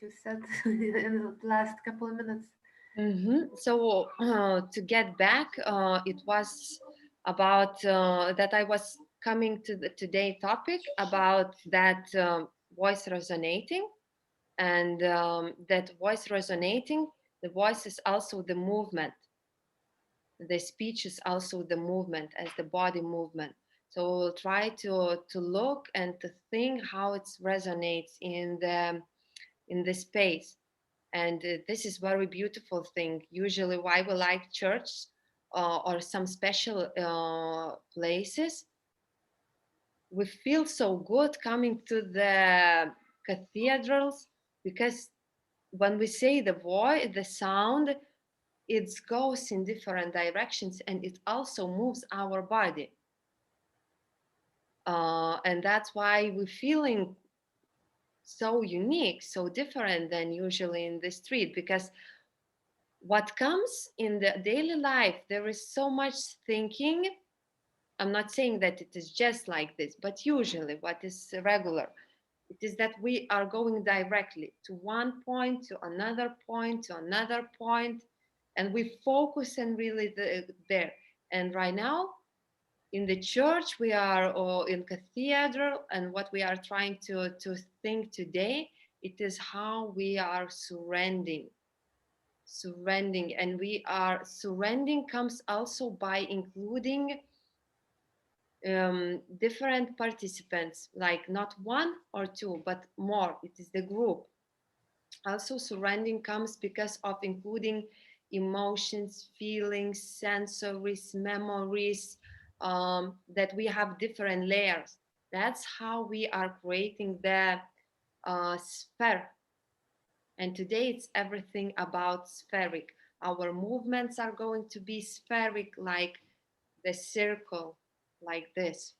you said in the last couple of minutes. So to get back, it was about that I was coming to the today topic about that voice resonating, and that voice resonating, the voice is also the movement. The speech is also the movement as the body movement. So we'll try to look and to think how it resonates in the space. And this is very beautiful thing. Usually why we like church or some special places, we feel so good coming to the cathedrals, because when we say the voice, the sound, it goes in different directions and it also moves our body. And that's why we're feeling so unique, so different than usually in the street, because what comes in the daily life, there is so much thinking. I'm not saying that it is just like this, but usually what is regular, it is that we are going directly to one point, to another point, to another point, and we focus and really there. And right now in the church, we are, or in cathedral, and what we are trying to think today, it is how we are surrendering, and we are surrendering comes also by including different participants, like not one or two but more, it is the group. Also surrendering comes because of including emotions, feelings, sensories, memories, that we have different layers. That's how we are creating the sphere. And today it's everything about spheric. Our movements are going to be spheric, like the circle, like this.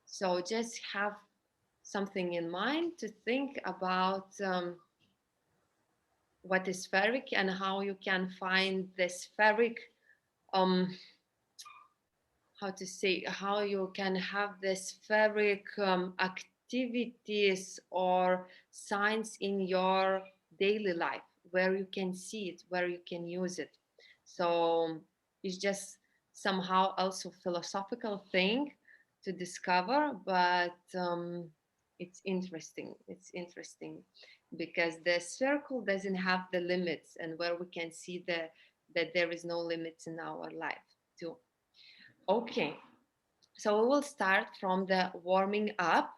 So just have something in mind to think about what is spheric and how you can find the spheric, um, how to say, how you can have the spheric activities or signs in your daily life, where you can see it, where you can use it. So it's just somehow also philosophical thing to discover, but it's interesting. It's interesting because the circle doesn't have the limits, and where we can see that there is no limits in our life too. Okay, so we will start from the warming up.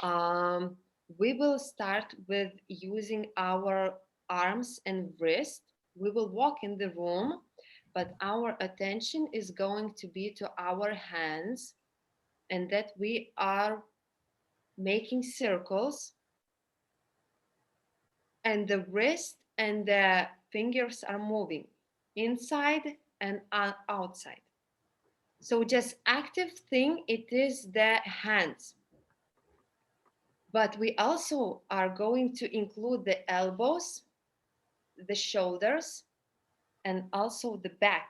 Um, we will start with using our arms and wrist. We will walk in the room, but our attention is going to be to our hands, and that we are making circles, and the wrist and the fingers are moving inside and outside. So just active thing, it is the hands. But we also are going to include the elbows, the shoulders, and also the back.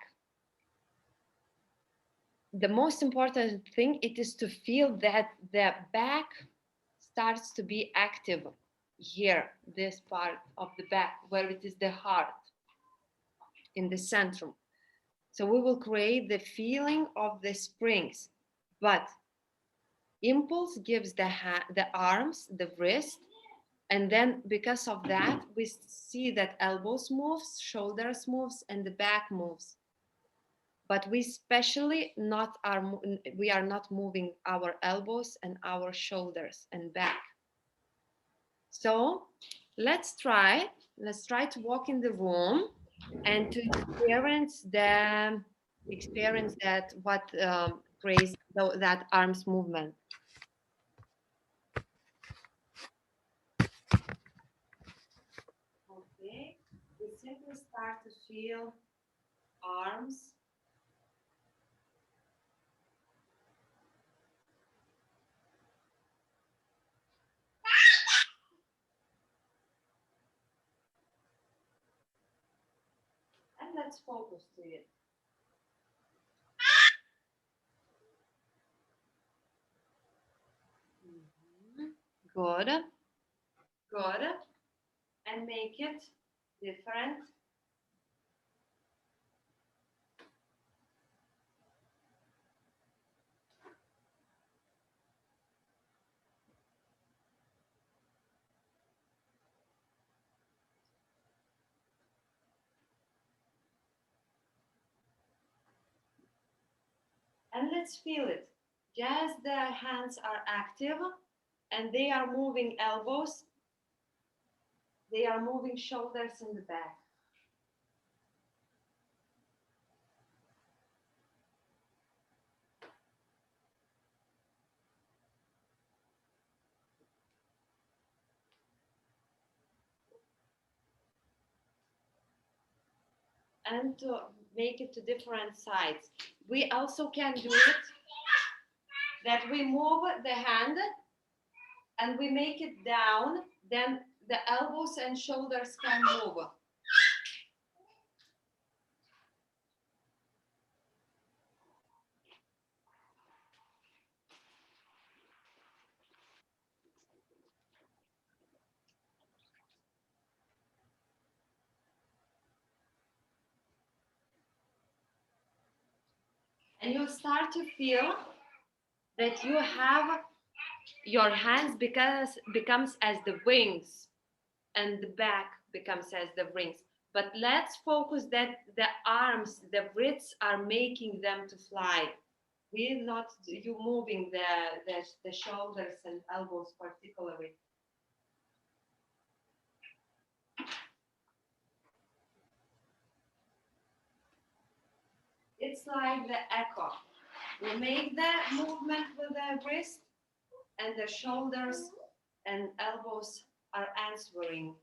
The most important thing, it is to feel that the back starts to be active here, this part of the back, where it is the heart, in the centrum. So we will create the feeling of the springs, but impulse gives the arms, the wrist, and then because of that, we see that elbows moves, shoulders moves, and the back moves. But we especially we are not moving our elbows and our shoulders and back. So let's try to walk in the room and to experience that what creates that arms movement. Okay, we simply start to feel arms, and let's focus to it. Good, good. and make it different. And let's feel it. Just the hands are active and they are moving elbows. They are moving shoulders in the back. And to make it to different sides. We also can do it that we move the hand and we make it down, then the elbows and shoulders can move. And you start to feel that you have your hands becomes as the wings and the back becomes as the wings. But let's focus that the arms, the wrists are making them to fly. We're not you moving the shoulders and elbows particularly. It's like the echo. We make the movement with the wrist and the shoulders and elbows are answering.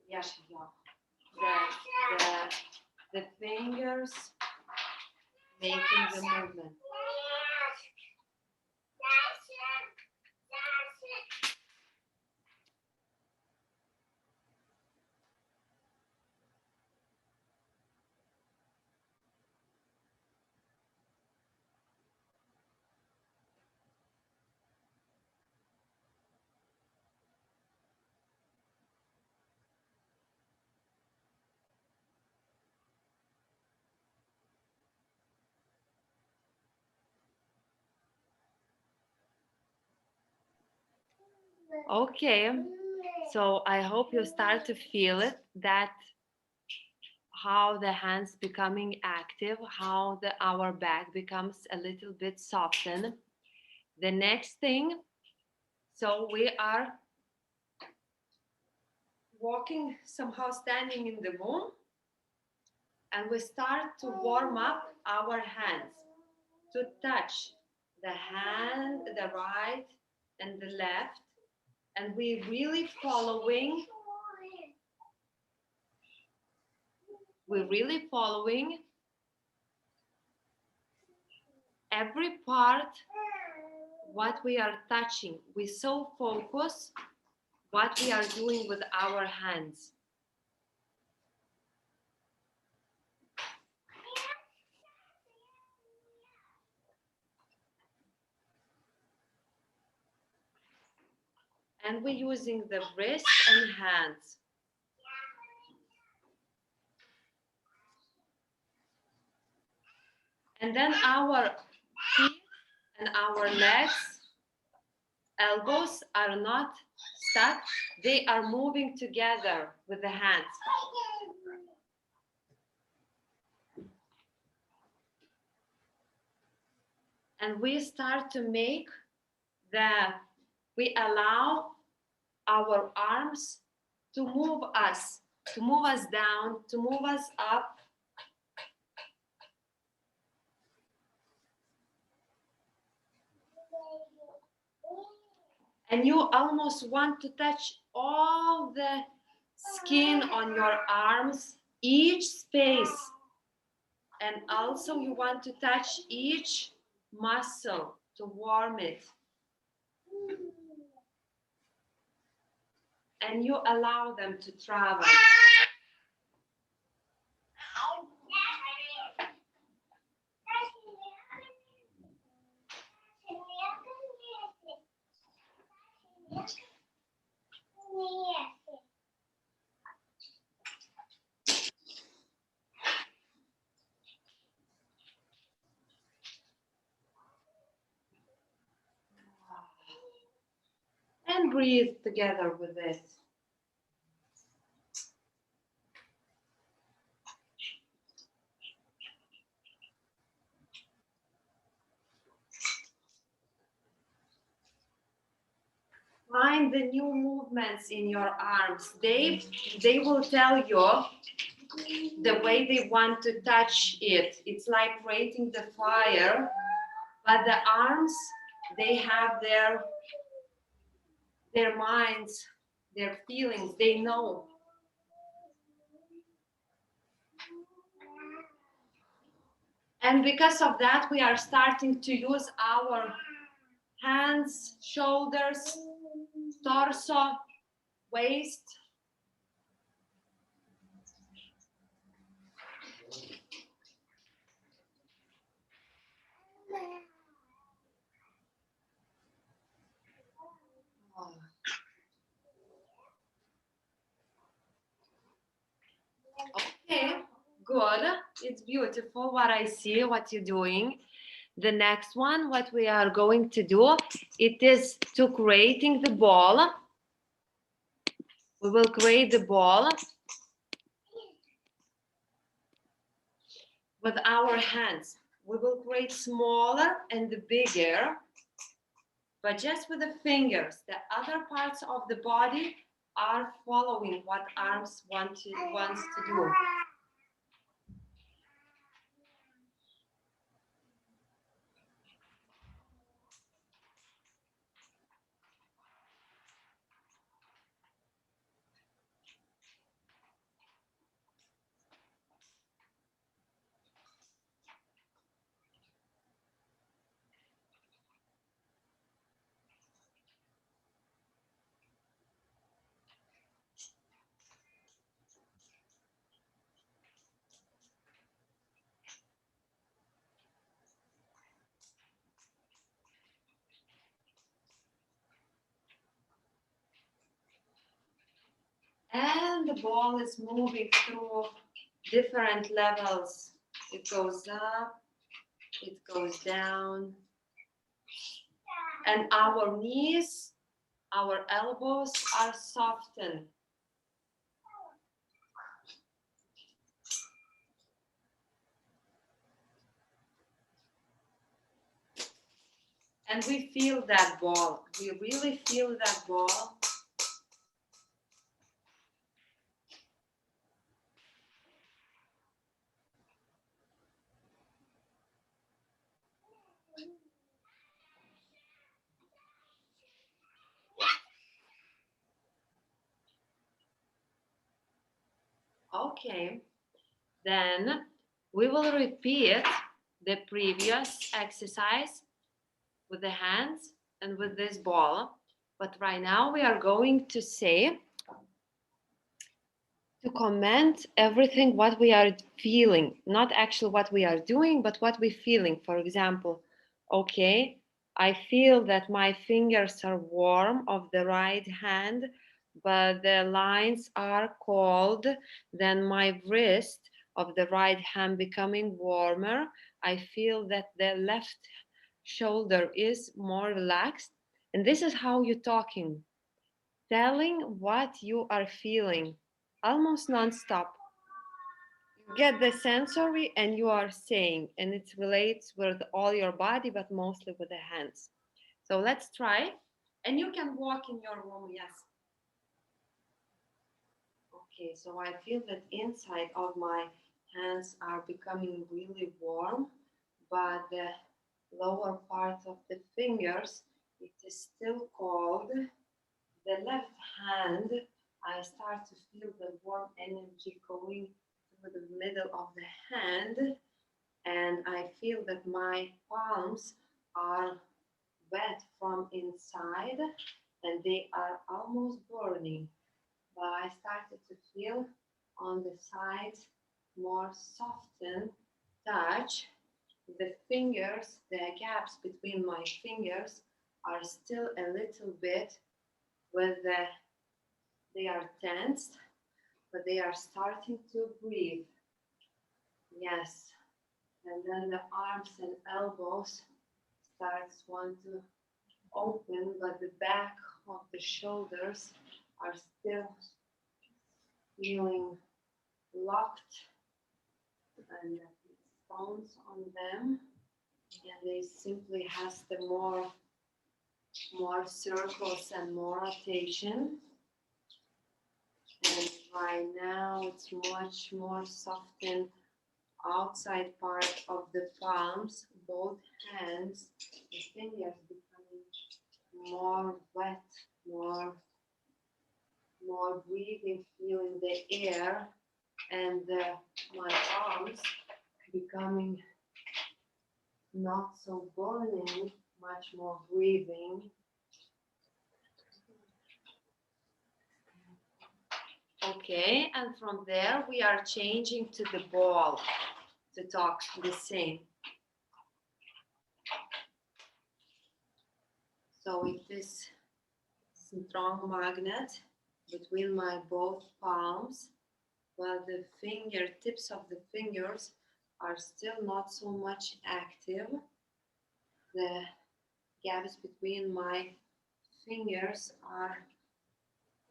Yes, the fingers making the movement. Okay, so I hope you start to feel it, that how the hands becoming active, how our back becomes a little bit softened. The next thing, so we are walking, somehow standing in the room, and we start to warm up our hands to touch the hand, the right and the left, and we really following every part what we are touching. We so focus what we are doing with our hands. And we're using the wrist and hands. And then our feet and our legs, elbows are not stuck. They are moving together with the hands. And we start to make we allow our arms to move us down, to move us up. And you almost want to touch all the skin on your arms, each space. And also you want to touch each muscle to warm it. And you allow them to travel. And breathe together with it. Find the new movements in your arms. They will tell you the way they want to touch it. It's like creating the fire, but the arms, they have their minds, their feelings, they know. And because of that, we are starting to use our hands, shoulders, torso, waist. Okay, good. It's beautiful what I see, what you're doing. The next one, what we are going to do, it is to creating the ball. We will create the ball with our hands. We will create smaller and bigger, but just with the fingers. The other parts of the body are following what arms wants to do. And the ball is moving through different levels. It goes up, it goes down. And our knees, our elbows are softened. And we feel that ball. We really feel that ball. Okay, then we will repeat the previous exercise with the hands and with this ball. But right now we are going to say, to comment everything what we are feeling, not actually what we are doing, but what we're feeling. For example, okay, I feel that my fingers are warm of the right hand, but the lines are cold. Then my wrist of the right hand becoming warmer. I feel that the left shoulder is more relaxed. And this is how you're talking, telling what you are feeling, almost non-stop. You get the sensory and you are saying, and it relates with all your body, but mostly with the hands. So let's try. And you can walk in your room, yes. Okay, so I feel that inside of my hands are becoming really warm, but the lower part of the fingers, it is still cold. The left hand, I start to feel the warm energy going through the middle of the hand, and I feel that my palms are wet from inside and they are almost burning. But I started to feel on the sides more softened touch. The fingers, the gaps between my fingers are still a little bit with they are tensed, but they are starting to breathe. Yes. And then the arms and elbows want to open, but the back of the shoulders are still feeling locked, and stones on them, and they simply has the more circles and more rotation. And right now it's much more softened outside part of the palms, both hands, the fingers becoming more wet, more breathing, feeling the air, and my arms becoming not so burning, much more breathing. Okay, and from there we are changing to the ball to talk the same. So it is strong magnet between my both palms, while the tips of the fingers are still not so much active. The gaps between my fingers are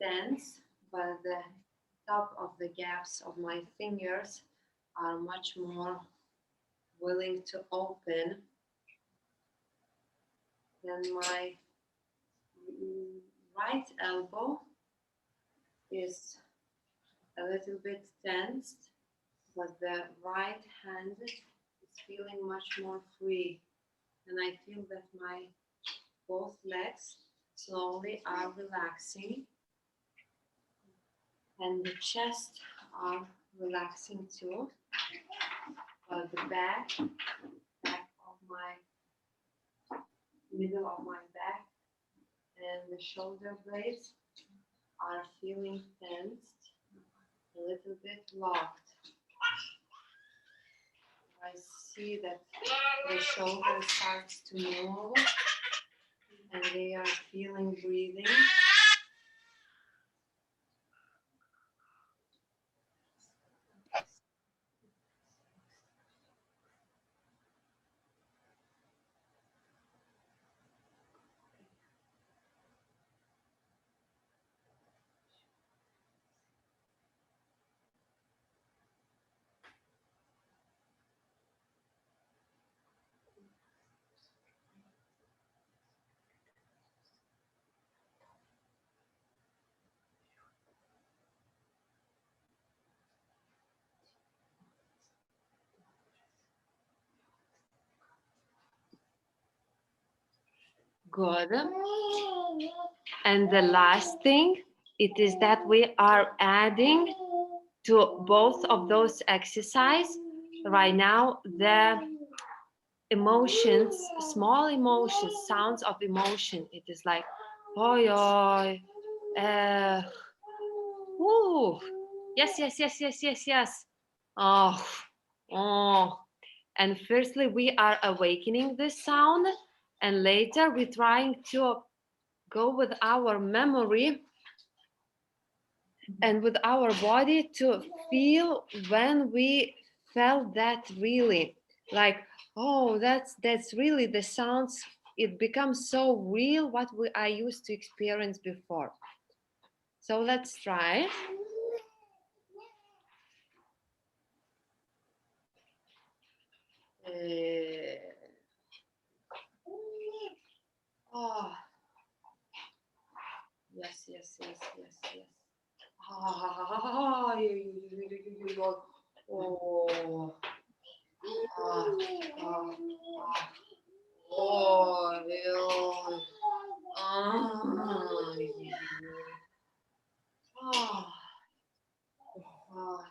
tense, but the top of the gaps of my fingers are much more willing to open. Then my right elbow is a little bit tensed, but the right hand is feeling much more free. And I feel that my both legs slowly are relaxing, and the chest are relaxing too. But the back of my middle of my back and the shoulder blades are feeling tensed, a little bit locked. I see that the shoulder starts to move and they are feeling breathing. Good. And the last thing, it is that we are adding to both of those exercises right now the emotions, small emotions, sounds of emotion. It is like, oi, oi, woo, yes, yes, yes, yes, yes, yes. Oh, oh. And firstly, we are awakening this sound, and later we're trying to go with our memory and with our body to feel when we felt that really, like, oh, that's really the sounds. It becomes so real what I used to experience before. So let's try. Oh, yes, yes, yes, yes, yes. Ah, oh, Oh. Oh.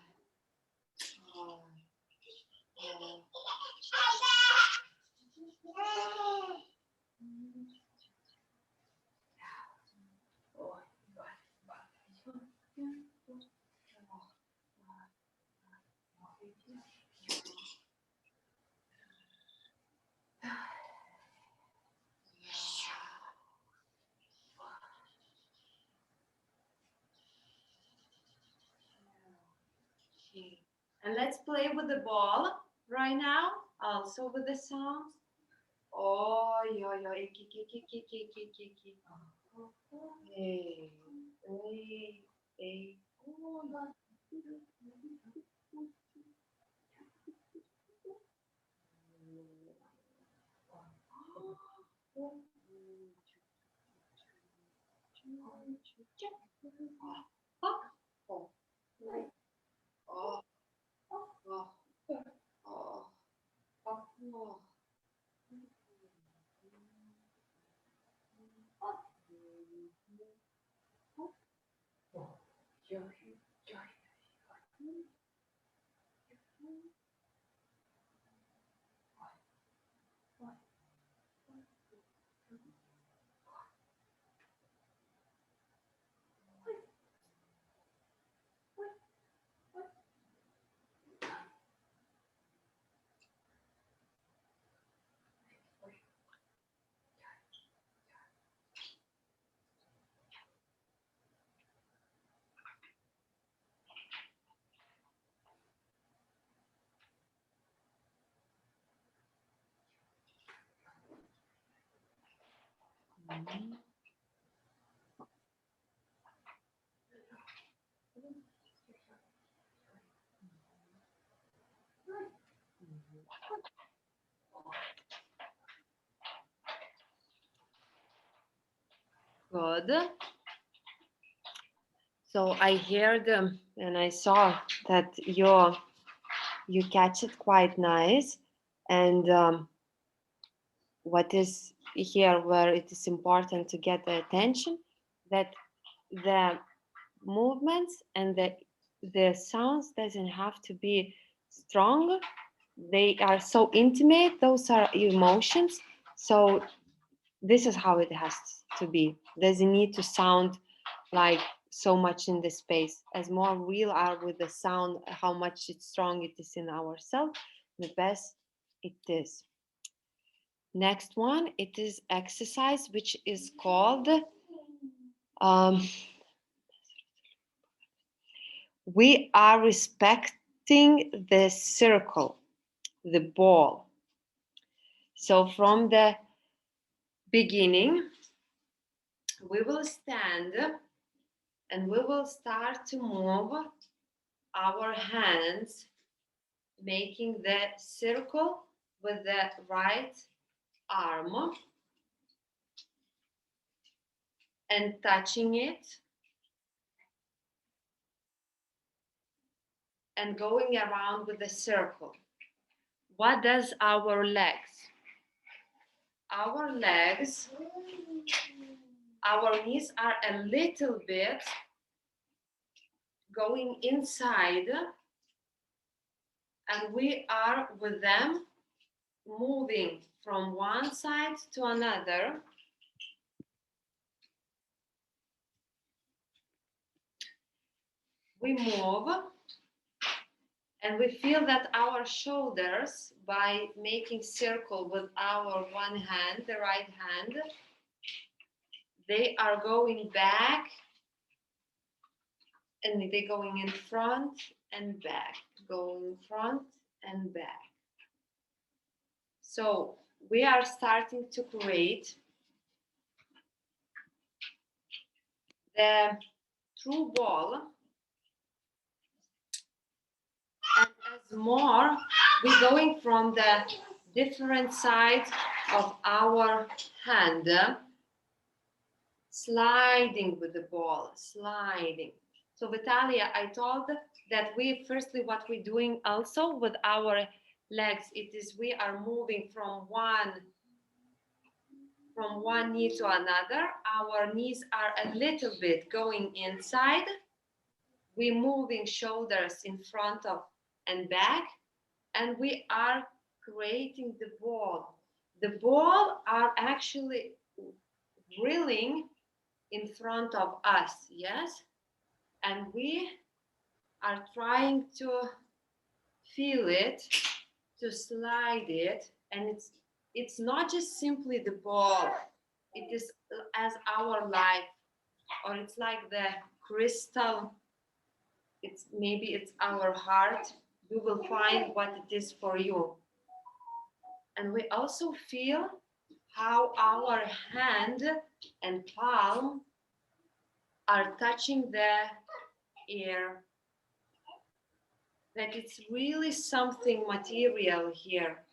And let's play with the ball right now, also with the sound. Oh, yo, yo, iki, iki, iki, iki, iki, iki. Hey, hey, hey. Good. So I heard and I saw that you catch it quite nice. And what is here where it is important to get the attention, that the movements and the sounds doesn't have to be strong. They are so intimate. Those are emotions. So this is how it has to be. Doesn't need to sound like so much in the space. As more real are with the sound, how much it's strong it is in ourselves, the best it is. Next one, it is exercise, which is called we are respecting the circle, the ball. So from the beginning, we will stand and we will start to move our hands, making the circle with the right arm and touching it and going around with the circle. What does our legs? Our legs, our knees are a little bit going inside, and we are with them moving from one side to another. We move and we feel that our shoulders, by making circle with our one hand, the right hand, they are going back and they're going in front and back, going front and back. So we are starting to create the true ball. And as more we're going from the different sides of our hand, sliding with the ball, sliding. So Vitalia, I told that we firstly what we're doing also with our legs, it is we are moving from one knee to another. Our knees are a little bit going inside we moving shoulders in front of and back, and we are creating the ball. The ball are actually drilling in front of us, yes? And we are trying to feel it, to slide it, and it's not just simply the ball, it is as our life, or it's like the crystal, maybe it's our heart. You will find what it is for you. And we also feel how our hand and palm are touching the air, that it's really something material here.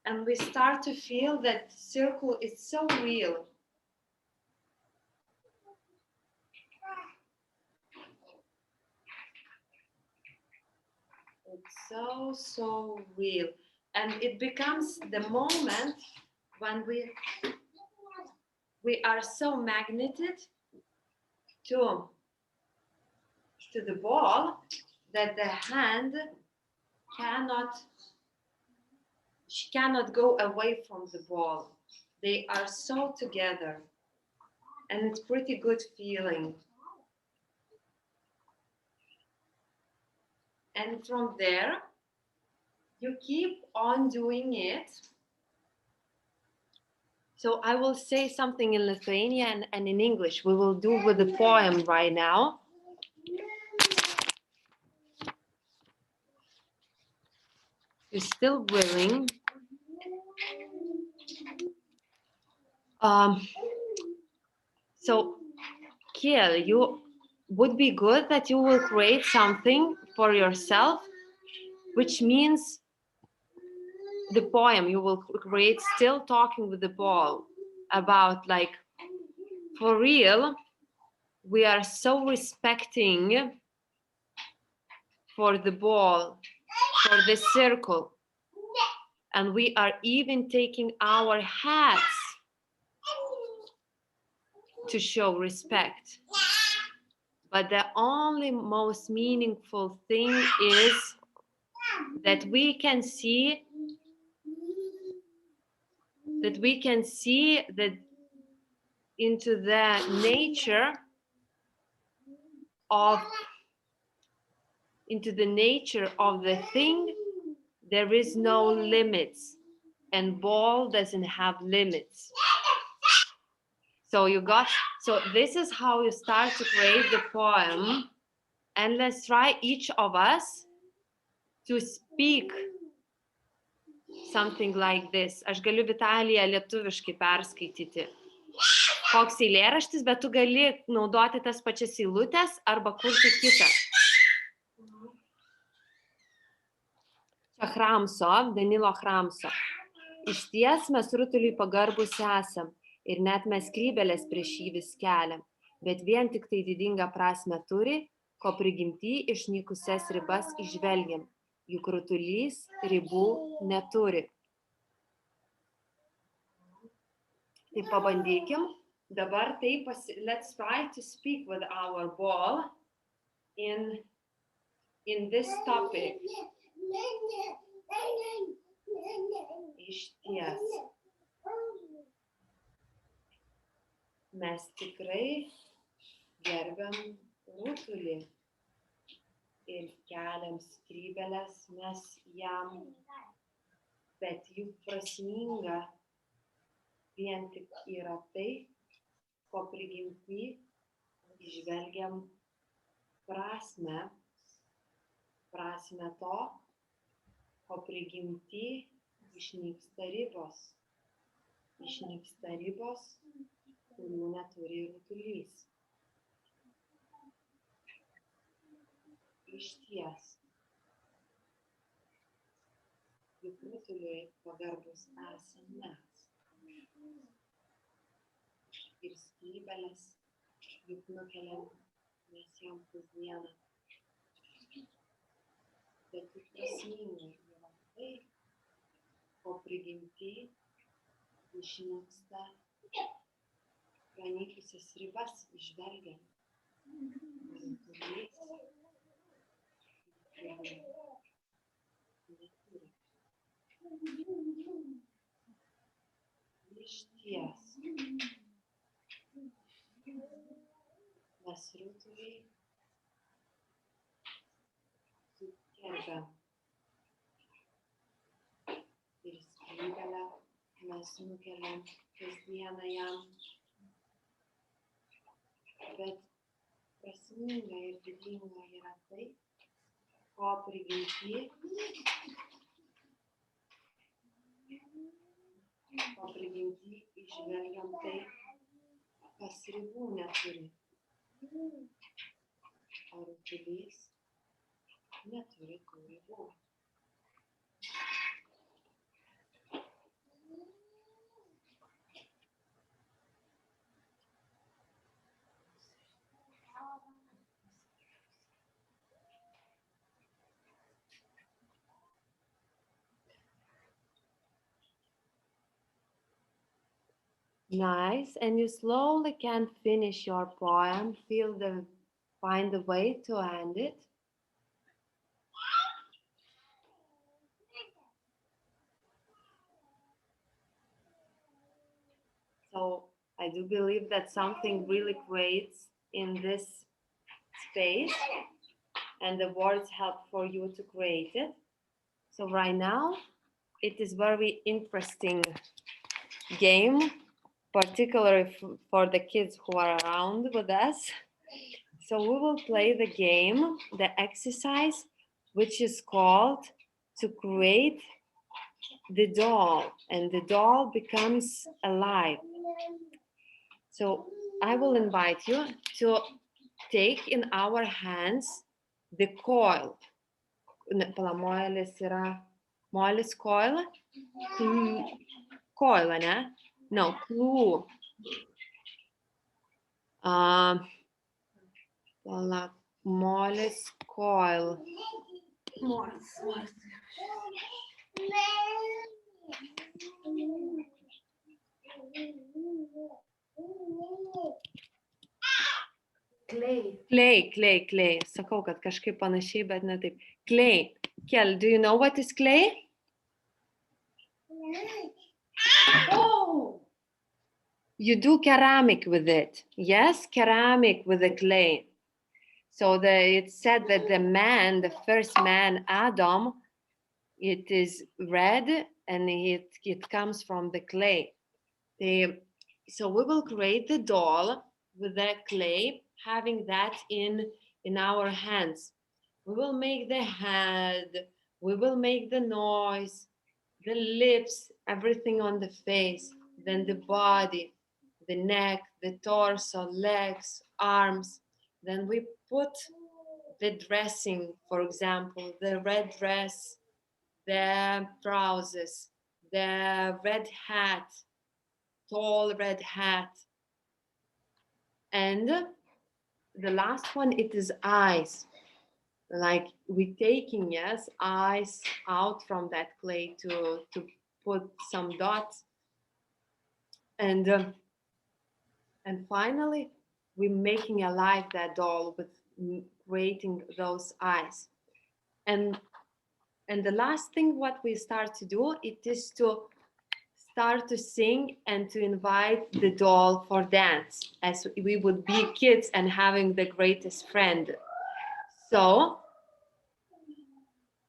And we start to feel that circle is so real. It's so real. And it becomes the moment when we are so magneted to the ball that the hand she cannot go away from the ball. They are so together, and it's pretty good feeling. And from there, you keep on doing it. So I will say something in Lithuanian and in English. We will do with the poem right now. You're still willing. So, Kiel, you would be good that you will create something for yourself, which means the poem you will create still talking with the ball about, like, for real, we are so respecting for the ball, for the circle, and we are even taking our hats to show respect. But the only most meaningful thing is that we can see that into the nature of the thing. There is no limits, and ball doesn't have limits. So this is how you start to create the poem, and let's try each of us to speak something like this. Aš galiu Vitalija lietuviškai perskaityti. Koks eilėraštis, bet tu gali naudoti tas pačias eilutes arba kurti kitą. Čia Chramso, Danilo Chramso. Išties mes rutuliui pagarbus esam ir net mes skrybėlės prieš jį vis keliam, bet vien tik tai didingą prasmę turi, ko prigimty išnykusias ribas įžvelgiam, juk rutulys ribų neturi. Tai pabandykim. Dabar let's try to speak with our ball in this topic. Išties. Mes tikrai gerbiam rutulį ir keliam skrybėles mes jam, bet juk prasminga vien tik yra tai, ko prigimty įžvelgiam prasmę to, ko prigimty išnyksta ribos, kurių neturi rutulys. Išties, juk rutuliui pagarbus esam mes. Ir skrybėles juk nukeliam mes jam kasdieną. Bet juk prasminga yra tai, ko prigimty išnyksta pranykusias ribas įžvelgiam. Išties. Nasrutuviai sukerbia. Ir skrybelę mes nukeliam kasdieną jam. Bet prasminga ir didinga yra tai, ko prigimty įžvelgiam tai, kas ribų neturi. O rutulys neturi tų ribų. Nice, and you slowly can finish your poem, find the way to end it. So I do believe that something really creates in this space, and the words help for you to create it. So right now, it is very interesting game, particularly for the kids who are around with us. So we will play the game, the exercise, which is called to create the doll, and the doll becomes alive. So I will invite you to take in our hands the coil. Moilis yra moilis coil? Coil, ne? No, clue. Moilis coil. Clay. Sakau, kad kažkaip panašiai, bet ne taip. Clay. Kel, do you know what is clay? Oh! You do ceramic with it. Yes, ceramic with the clay. So it said that the first man, Adam, it is red and it comes from the clay. So we will create the doll with that clay, having that in our hands. We will make the head, we will make the noise, the lips, everything on the face, then the body, the neck, the torso, legs, arms. Then we put the dressing, for example, the red dress, the trousers, the red hat, tall red hat. And the last one, it is eyes. Like we taking, yes, eyes out from that clay to put some dots. And finally, we're making alive that doll with creating those eyes. And the last thing what we start to do, it is to start to sing and to invite the doll for dance, as we would be kids and having the greatest friend. So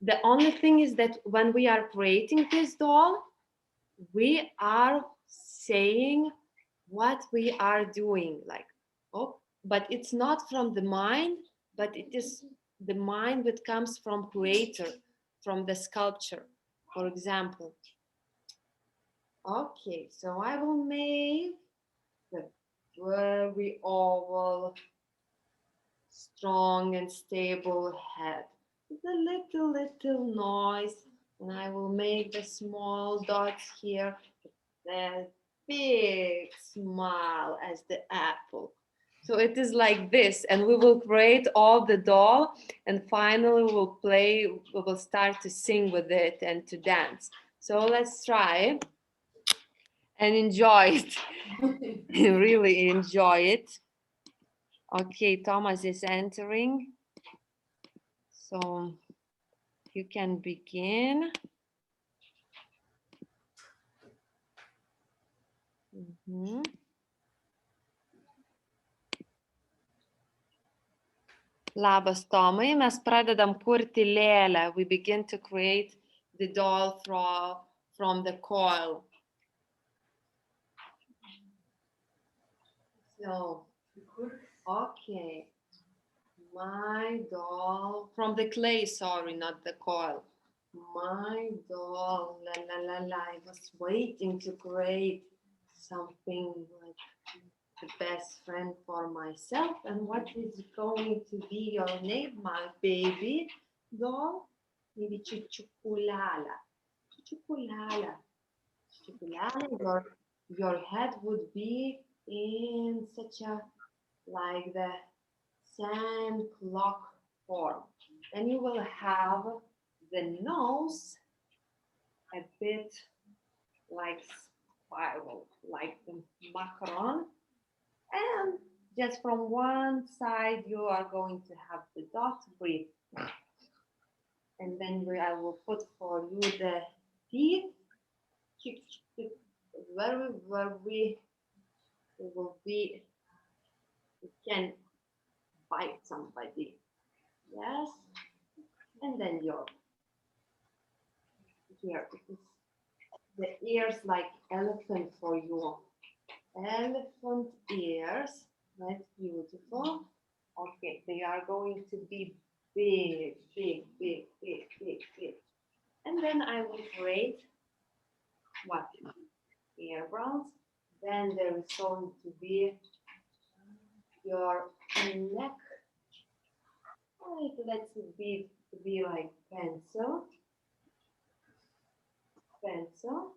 the only thing is that when we are creating this doll, we are saying what we are doing, like, oh, but it's not from the mind, but it is the mind that comes from creator, from the sculpture, for example. Okay, so I will make the very oval, strong and stable head with a little noise, and I will make the small dots here, the big smile as the apple. So it is like this, and we will create all the doll, and finally we will start to sing with it and to dance. So let's try and enjoy it. Really enjoy it. Okay, Thomas is entering. So you can begin. Mhm. Labas, Tomai, mes pradedam kurti lėlę. We begin to create the doll from the coil. So, okay. My doll, from the clay, sorry, not the coil. My doll, la la la la. I was waiting to create something like the best friend for myself. And what is going to be your name, my baby doll? Maybe Chuchukulala. Chuchukulala. Chuchukulala. Your head would be in such a, like the sand clock form. And you will have the nose a bit like spiral, like the macaron. And just from one side, you are going to have the dot breathe. And then I will put for you the teeth. Very, very, it will be, you can bite somebody. Yes. And then your here, the ears like elephant for you. Elephant ears, that's beautiful. Okay, they are going to be big, big, big, big, big, big. And then I will create what? Eyebrows. Then there is going to be your neck. Let's be like pencil. Pencil.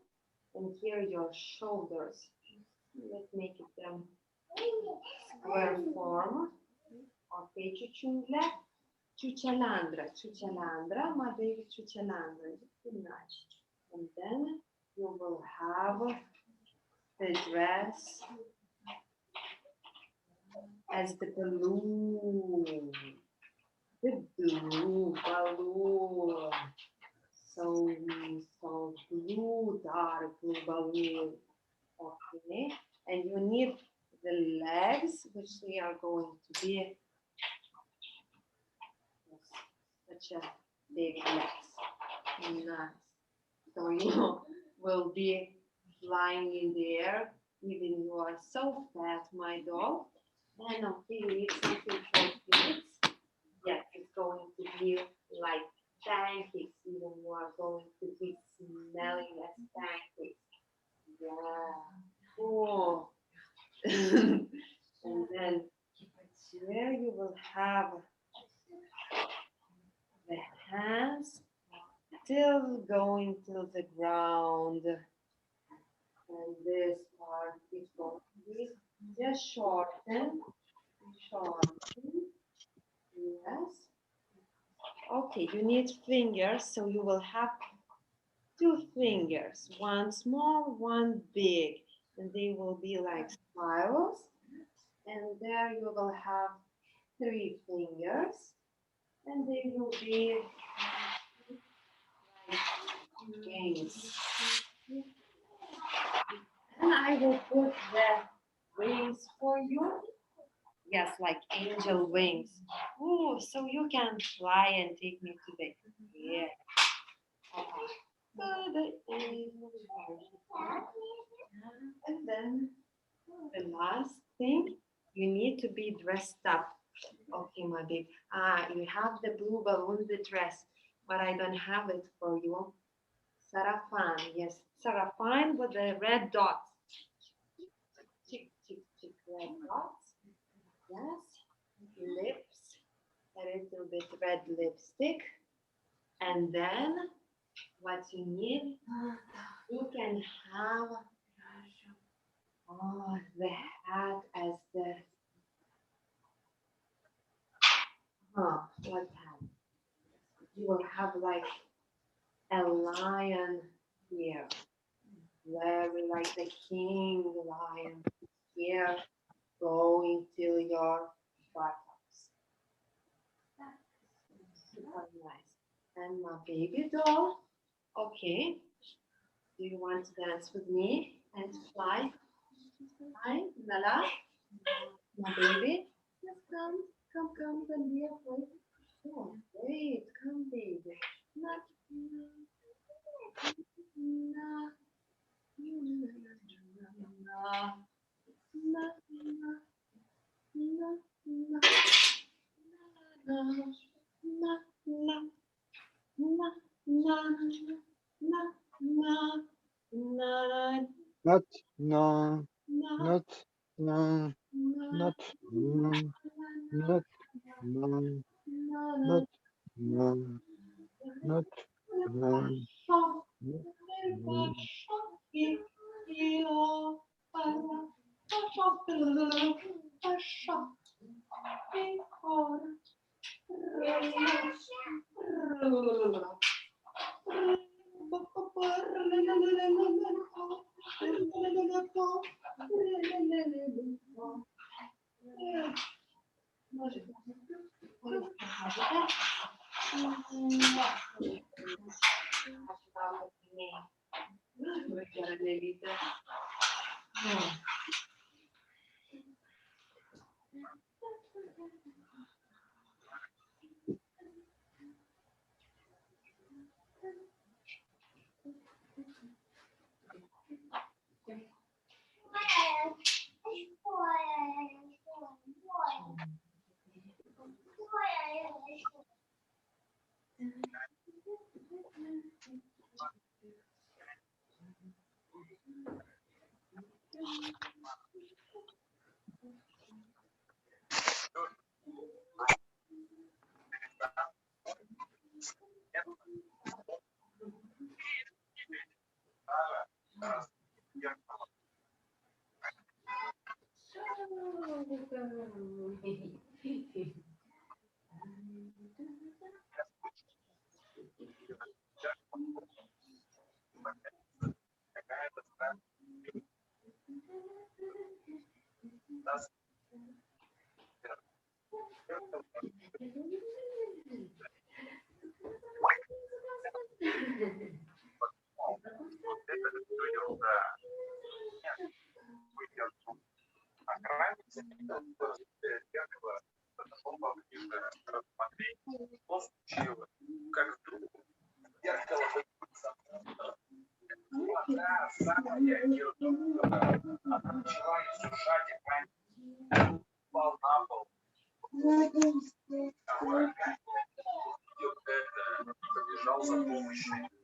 And here your shoulders. Let's make it square form. Okay, chuchungle. Chuchalandra, my baby chuchalandra. Nice. And then you will have the dress as the balloon. The blue balloon. So blue, dark blue balloon. Okay. And you need the legs, which they are going to be such a big legs. Nice. So you will be flying in the air, even you are so fat, my doll. And okay, you need something for kids. Yes, it's going to be like pancakes, even you are going to be smelling as pancakes. Yeah. Oh. And then here you will have the hands still going to the ground. And this part is going to be just shorten. Yes. Okay, you need fingers, so you will have 2 fingers, one small, one big, and they will be like spirals. And there you will have 3 fingers, and they will be like wings. And I will put the wings for you. Yes, like angel wings. Oh, so you can fly and take me to the air. And then the last thing, you need to be dressed up. Okay, my baby. You have the blue balloon, the dress, but I don't have it for you. Sarafan, yes, sarafan with the red dots. Chick, red dots. Yes, lips, a little bit red lipstick. And then what you need, you can have the hat as the, what hat? You will have like a lion here, very like the king lion here, going till your buttocks. Super nice. And my baby doll. Okay. Do you want to dance with me and fly? Hi, Nala. My baby. Yes, come, don't be afraid. Oh, wait, come, baby. Na, na, na, Not, no, not, no, not, no, not, no, not, no, not, no, no.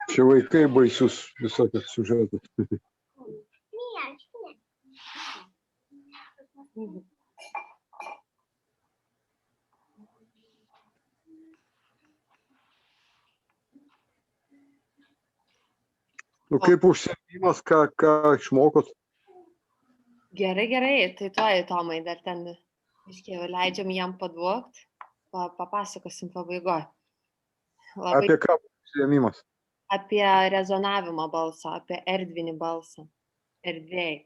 Čia vaikai baisus visokios siužetas. Nu kaip užsiėmimas, ką išmokot? Gerai, tai tuoj, Tomai, dar ten leidžiam jam padvokti, papasakosim pabaigoje. Apie ką užsiėmimas? Apie rezonavimą balso, apie erdvinį balsą, erdvėjai.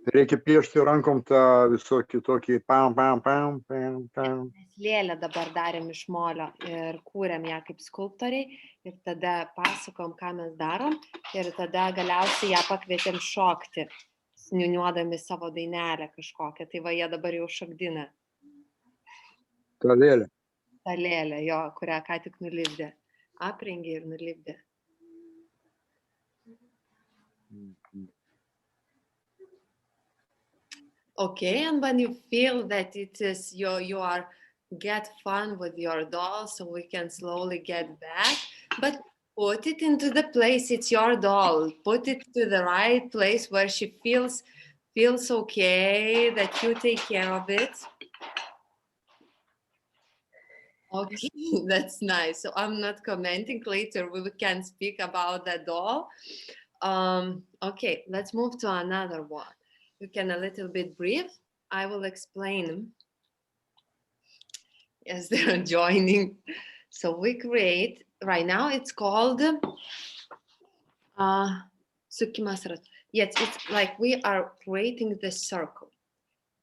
Reikia piešti rankom tą visokį tokį pam, pam, pam, pam, pam. Mes lėlę dabar darėm iš molio ir kūrėm ją kaip skulptoriai ir tada pasakom, ką mes darom ir tada galiausiai ją pakvietėm šokti, niuniuodami savo dainelę kažkokią. Tai va, jie dabar jau šokdina. Ta lėlė. Ta lėlė, jo, kurią ką tik nulipdė. Aprengė ir nulipdė. Okay, and when you feel that it is you are get fun with your doll, so we can slowly get back, but put it into the place, it's your doll. Put it to the right place where she feels okay, that you take care of it. Okay, that's nice. So I'm not commenting. Later we can speak about the doll. Okay, let's move to another one. You can a little bit breathe. I will explain. Yes, they're joining. So we create, right now it's called sukimas. Yes, it's like we are creating the circle.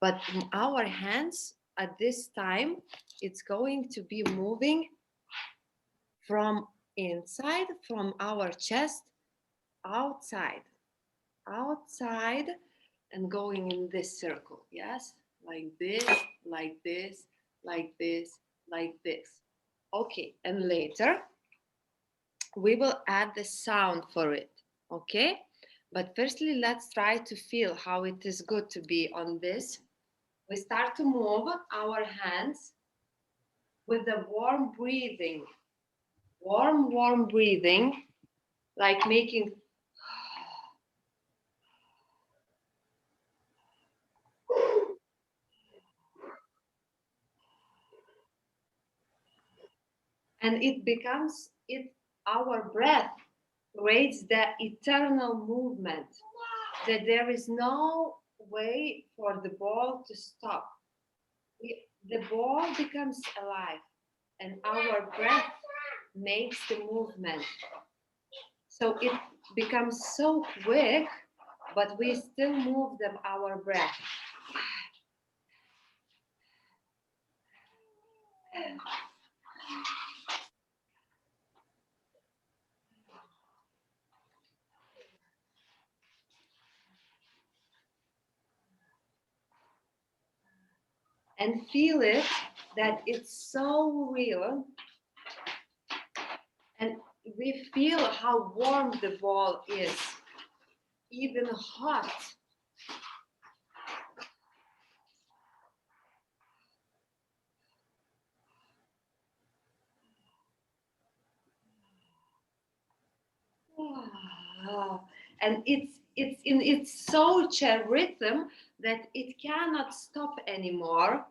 But our hands at this time, it's going to be moving from inside, from our chest, outside, and going in this circle. Yes, like this, like this, like this, like this. Okay, and later we will add the sound for it. Okay, but firstly, let's try to feel how it is good to be on this. We start to move our hands with the warm breathing, warm breathing, like making and it becomes our breath creates the eternal movement, that there is no way for the ball to stop. The ball becomes alive and our breath makes the movement. So it becomes so quick, but we still move our breath. And feel it, that it's so real. And we feel how warm the ball is, even hot. And it's such a rhythm that it cannot stop anymore.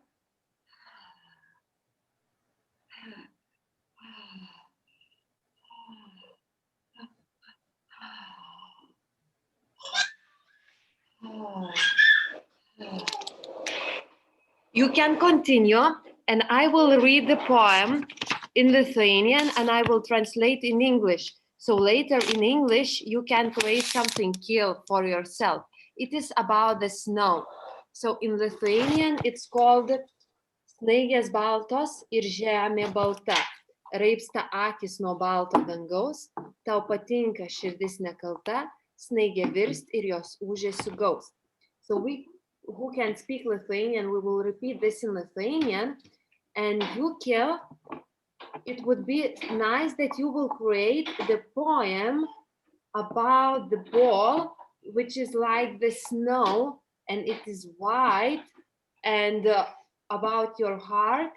You can continue, and I will read the poem in Lithuanian and I will translate in English. So later in English, you can create something cute for yourself. It is about the snow. So in Lithuanian, it's called Snaigės baltos ir žemė balta. Raibsta akis nuo balto dangaus, tau patinka širdis nekalta, snaigė virst ir jos ūžesiu gaus. So we who can speak Lithuanian, we will repeat this in Lithuanian, and Yuki, it would be nice that you will create the poem about the ball, which is like the snow, and it is white, and about your heart,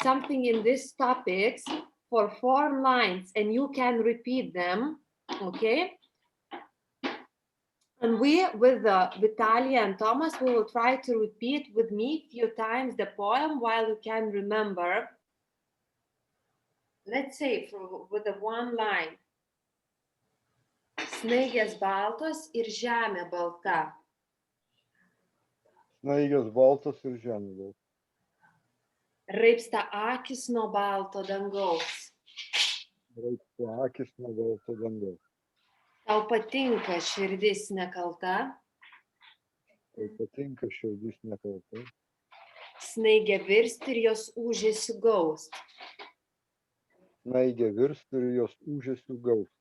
something in these topics for 4 lines, and you can repeat them, okay? And we, with Vitalia and Thomas, we will try to repeat with me a few times the poem while you can remember. Let's say with the 1 line. Snaigės baltos ir žemė balta. Snaigės baltos ir žemė balta. Raibsta akis nuo balto dangaus. Raibsta akis nuo balto dangaus. Tau patinka širdis nekalta. Tau patinka širdis nekalta. Snaigė virst ir jos ūžesiu gaus. Snaigė virst ir jos ūžesiu gaus.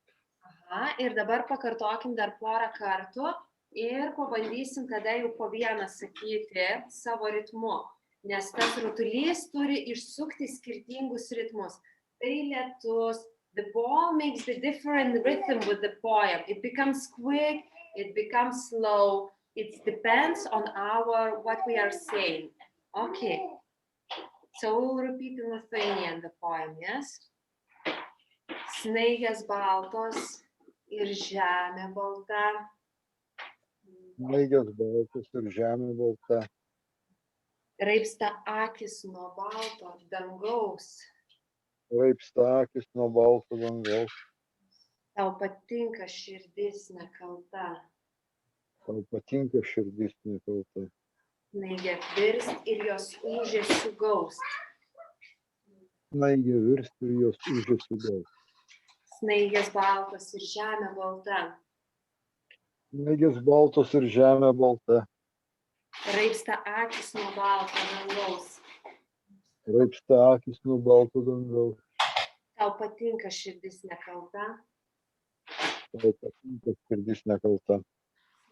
Aha, ir dabar pakartokim dar porą kartų ir pabandysim tada jau po vieną sakyti savo ritmu, nes tas rutulys turi išsukti skirtingus ritmus. Tai lietus. The ball makes the different rhythm with the poem. It becomes quick, it becomes slow. It depends on what we are saying. Okay. So we'll repeat in Lithuanian the poem, yes? Snaigės baltos ir žemė balta. Snaigės baltos ir žemė balta. Raibsta akis nuo balto dangaus. Raibsta akis nuo balto dangaus. Tau patinka širdis nekalta. Tau patinka širdis nekalta. Snaigė virst ir jos ūžesiu gaus. Snaigė virst ir jos ūžesiu gaus. Snaigės baltos ir žemė balta. Snaigės baltos ir žemė balta. Raibsta akis nuo balto dangaus. Raibsta akis nuo balto dangaus. Tau patinka širdis nekalta. Tau patinka širdis nekalta.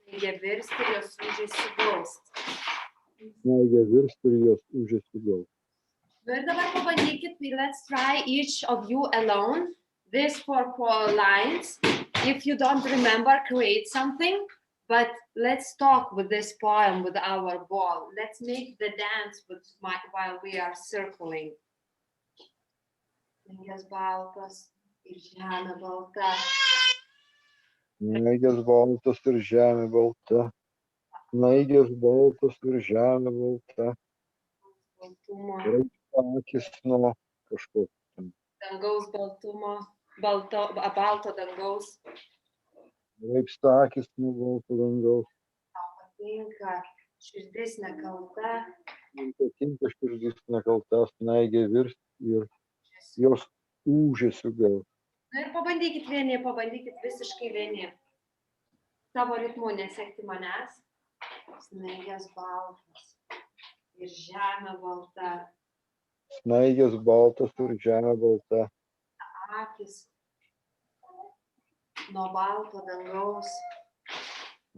Snaigia virsti ir jos ūžesiu glausti. Snaigia virsti ir jos ūžesiu glausti. Ir dabar pabandykit, let's try each of you alone. These four lines. If you don't remember, create something. But let's talk with this poem with our ball. Let's make the dance while we are circling. Snaigios baltos ir žemė balta. Snaigės baltos ir žemė balta. Snaigės baltos ir žemė balta. Baltumo. Raibsta akis nuo kažko. Dangaus baltumo. Balto dangaus. Raibsta akis nuo balto dangaus. Tau patinka širdis nekalta. Man patinka širdis nekalta. Snaigia virsti ir jos ūžesiu glausti. Na ir pabandykit vieni, pabandykit visiškai vieni. Savo ritmu nesekti manęs. Snaigės baltos ir žemė balta. Snaigės baltos ir žemė balta. Akis nuo balto dangaus.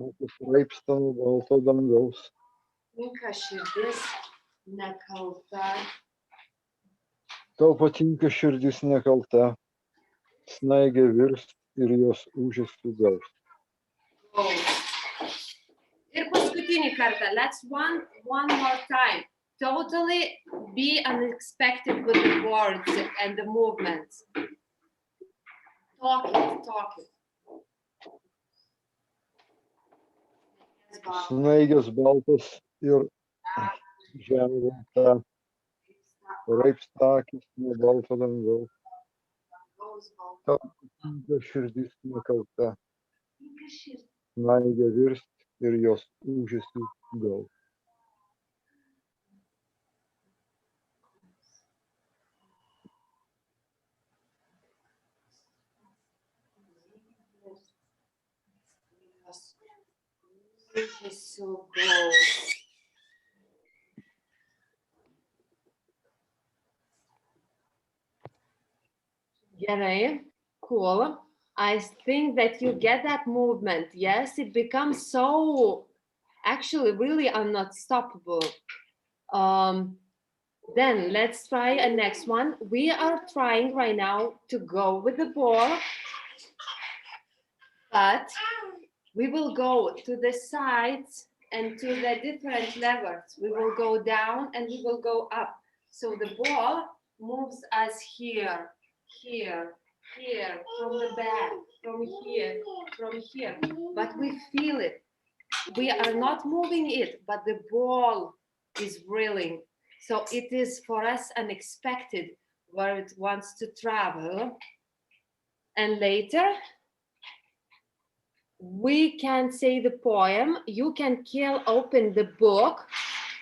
Akis raibsta nuo balto dangaus. Tinka širdis nekalta. Tau patinka širdis nekalta. Snaigia virsti ir jos ūžesiu glausti. Ir paskutinį kartą. Let's one more time. Totally be unexpected with the words and the movements. Talk it. Snaigės baltos ir žemė balta. Raibsta akis nuo balto dangaus. Tau patinka širdis nekalta. Snaigia virsti ir jos ūžesiu glausti. Gerai, cool. I think that you get that movement. Yes, it becomes so actually really unstoppable. Then let's try a next one. We are trying right now to go with the ball, but we will go to the sides and to the different levels. We will go down and we will go up. So the ball moves us here, from the back, from here. But we feel it. We are not moving it, but the ball is reeling. So it is for us unexpected where it wants to travel. And later, we can say the poem. You can open the book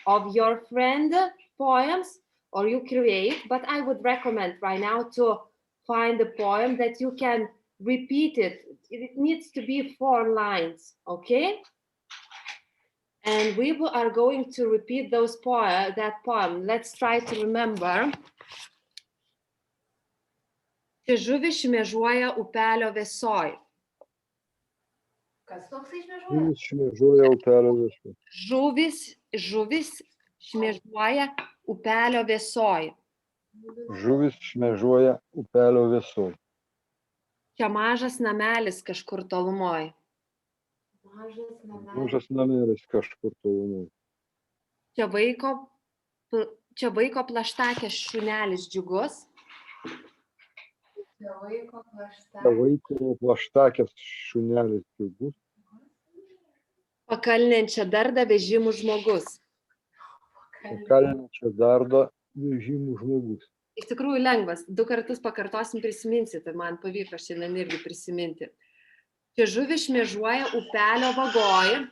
of your friend poems, or you create, but I would recommend right now to find the poem that you can repeat it. It needs to be 4 lines, okay? And we are going to repeat that poem. Let's try to remember. Žuvis šmėžuoja upelio vėsoj. Kas toksai šmėžuoja? Žuvis šmėžuoja upelio vėsoj. Žuvis šmėžuoja upelio vėsoj. Žuvis šmėžuoja upelio vėsoj. Čia mažas namelis kažkur tolumoj. Mažas namelis kažkur tolumoj. Čia vaiko plaštakės šunelis džiugus. Čia vaiko Čia vaiko plaštakės šunelis džiugus. Pakalnenčia darda vežimų žmogus. Pakalnenčia darda vežimų žmogus. Iš tikrųjų lengvas. 2 kartus pakartosim, prisiminsit, tai man pavyko šiandien irgi prisiminti. Čia žuvis šmėžuoja upelio vagoj.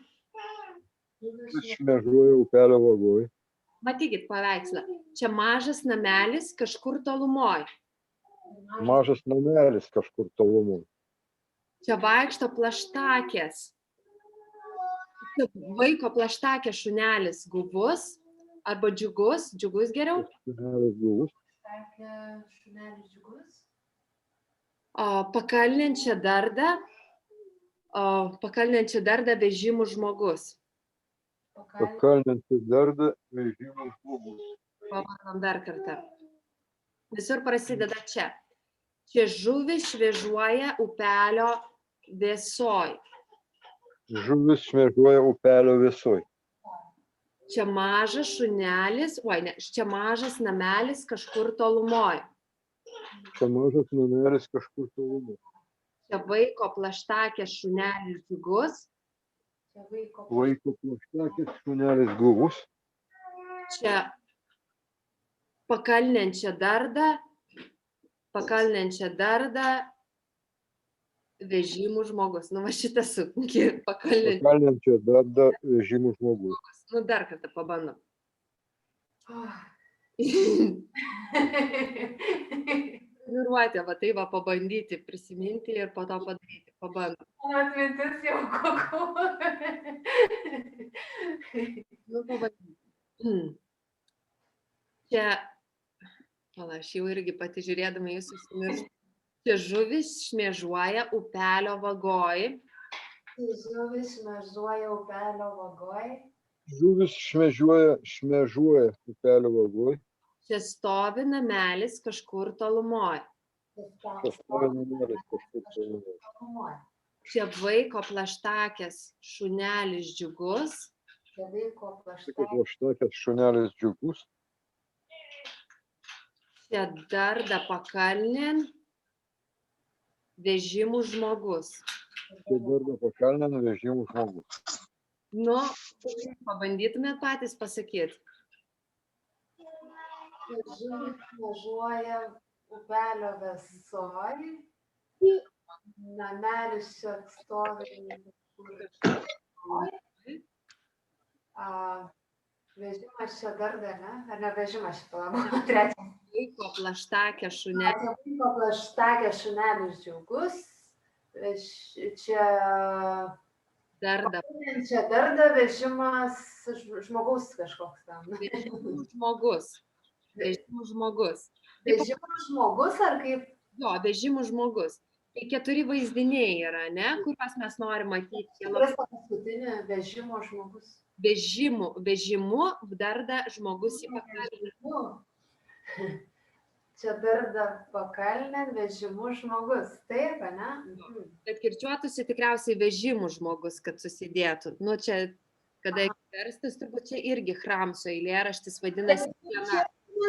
Žuvis šmėžuoja upelio vagoj. Matykit paveikslą. Čia mažas namelis kažkur tolumoj. Mažas namelis kažkur tolumoj. Čia vaikšto plaštakės. Vaiko plaštakė šunelis guvus arba džiugus geriau. Šunelis guvus. Šunelis džiugus. Pakalnenčią dardą vežimų žmogus. Pakalnenčią dardą vežimų žmogus. Pabandom dar kartą. Visur prasideda čia. Čia žuvis šviežuoja upelio vėsoj. Žuvis šmėžuoja upelio vėsoj. Čia mažas šunelis, čia mažas namelis kažkur tolumoj. Čia mažas namelis kažkur tolumoj. Čia vaiko plaštakė šunelis džiugus. Vaiko plaštakės šunelis guvus. Čia pakalnenčią dardą vežimų žmogus. Nu, va šitas sunki. Pakalnenčią dardą vežimų žmogus. Nu, dar kartą pabandom. Treniruotė, va tai va pabandyti, prisiminti ir po to padaryti. Pabandom. Atmintis jau kokiu. Nu, pabandyti. Čia, aš jau irgi pati žiūrėdama jūs susimirštu. Čia žuvis šmėžuoja upelio vagoj. Žuvis šmėžuoja upelio vagoj. Žuvis šmėžuoja upelio vagoj. Čia stovi namelis kažkur tolumoj. Čia vaiko plaštakės šunelis džiugus. Plaštakės šunelis džiugus. Čia darda pakalnėn vežimų žmogus. Čia darda pakalnėn vežimų žmogus. Nu, pabandytumėt patys pasakyti. Žuvis šmėžuoja upelio vėsoj. Namelis čia stovi. Vežimas čia darda, ne? Ar ne vežimas šitą labą? Trečias. Vaiko plaštakė šunelis. Vaiko plaštakė šunelis džiugus. Čia Darda. Čia darda vežimas žmogaus kažkoks tam. Vežimų žmogus. Vežimų žmogus. Vežimų žmogus ar kaip? Jo, vežimų žmogus. Tai 4 vaizdiniai yra, ne? Kuriuos mes norim matyti. Kuris paskutinė vežimo žmogus? Vežimu darda žmogus į pakalnę. Čia darda pakalnę vežimų žmogus. Taip, ne? Bet kirčiuotųsi tikriausiai vežimų žmogus, kad susidėtų. Nu, čia, kada verstis, turbūt čia irgi Hramso eilėraštis vadinasi.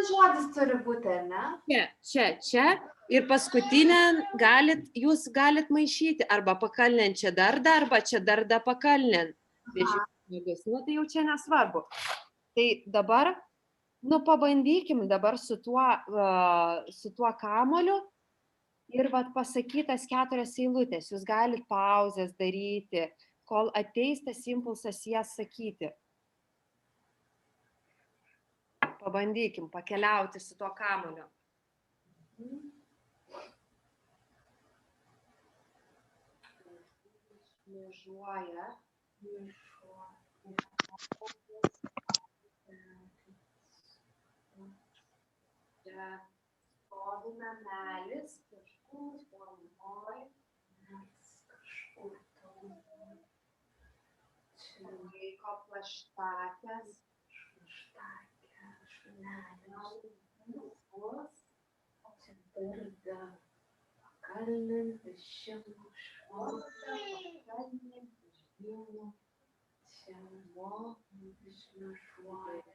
Žodis turi būti, ar ne? Čia. Ir paskutinę jūs galit maišyti arba pakalnenčią dardą, arba čia darda pakalnen. Vežimų žmogus. Nu, tai jau čia nesvarbu. Tai dabar, pabandykim dabar su tuo kamoliu ir vat pasakytas 4 eilutės. Jūs galit pauzes daryti, kol ateis tas impulsas jas sakyti. Pabandykim pakeliauti su tuo kamoliu. Šmėžuoja. Čia stovi namelis kažkur tolumoj. Čia vaiko plaštakės. Čia darda pakalnėn vežimų žmogus. Čia žmogus šmėžuoja.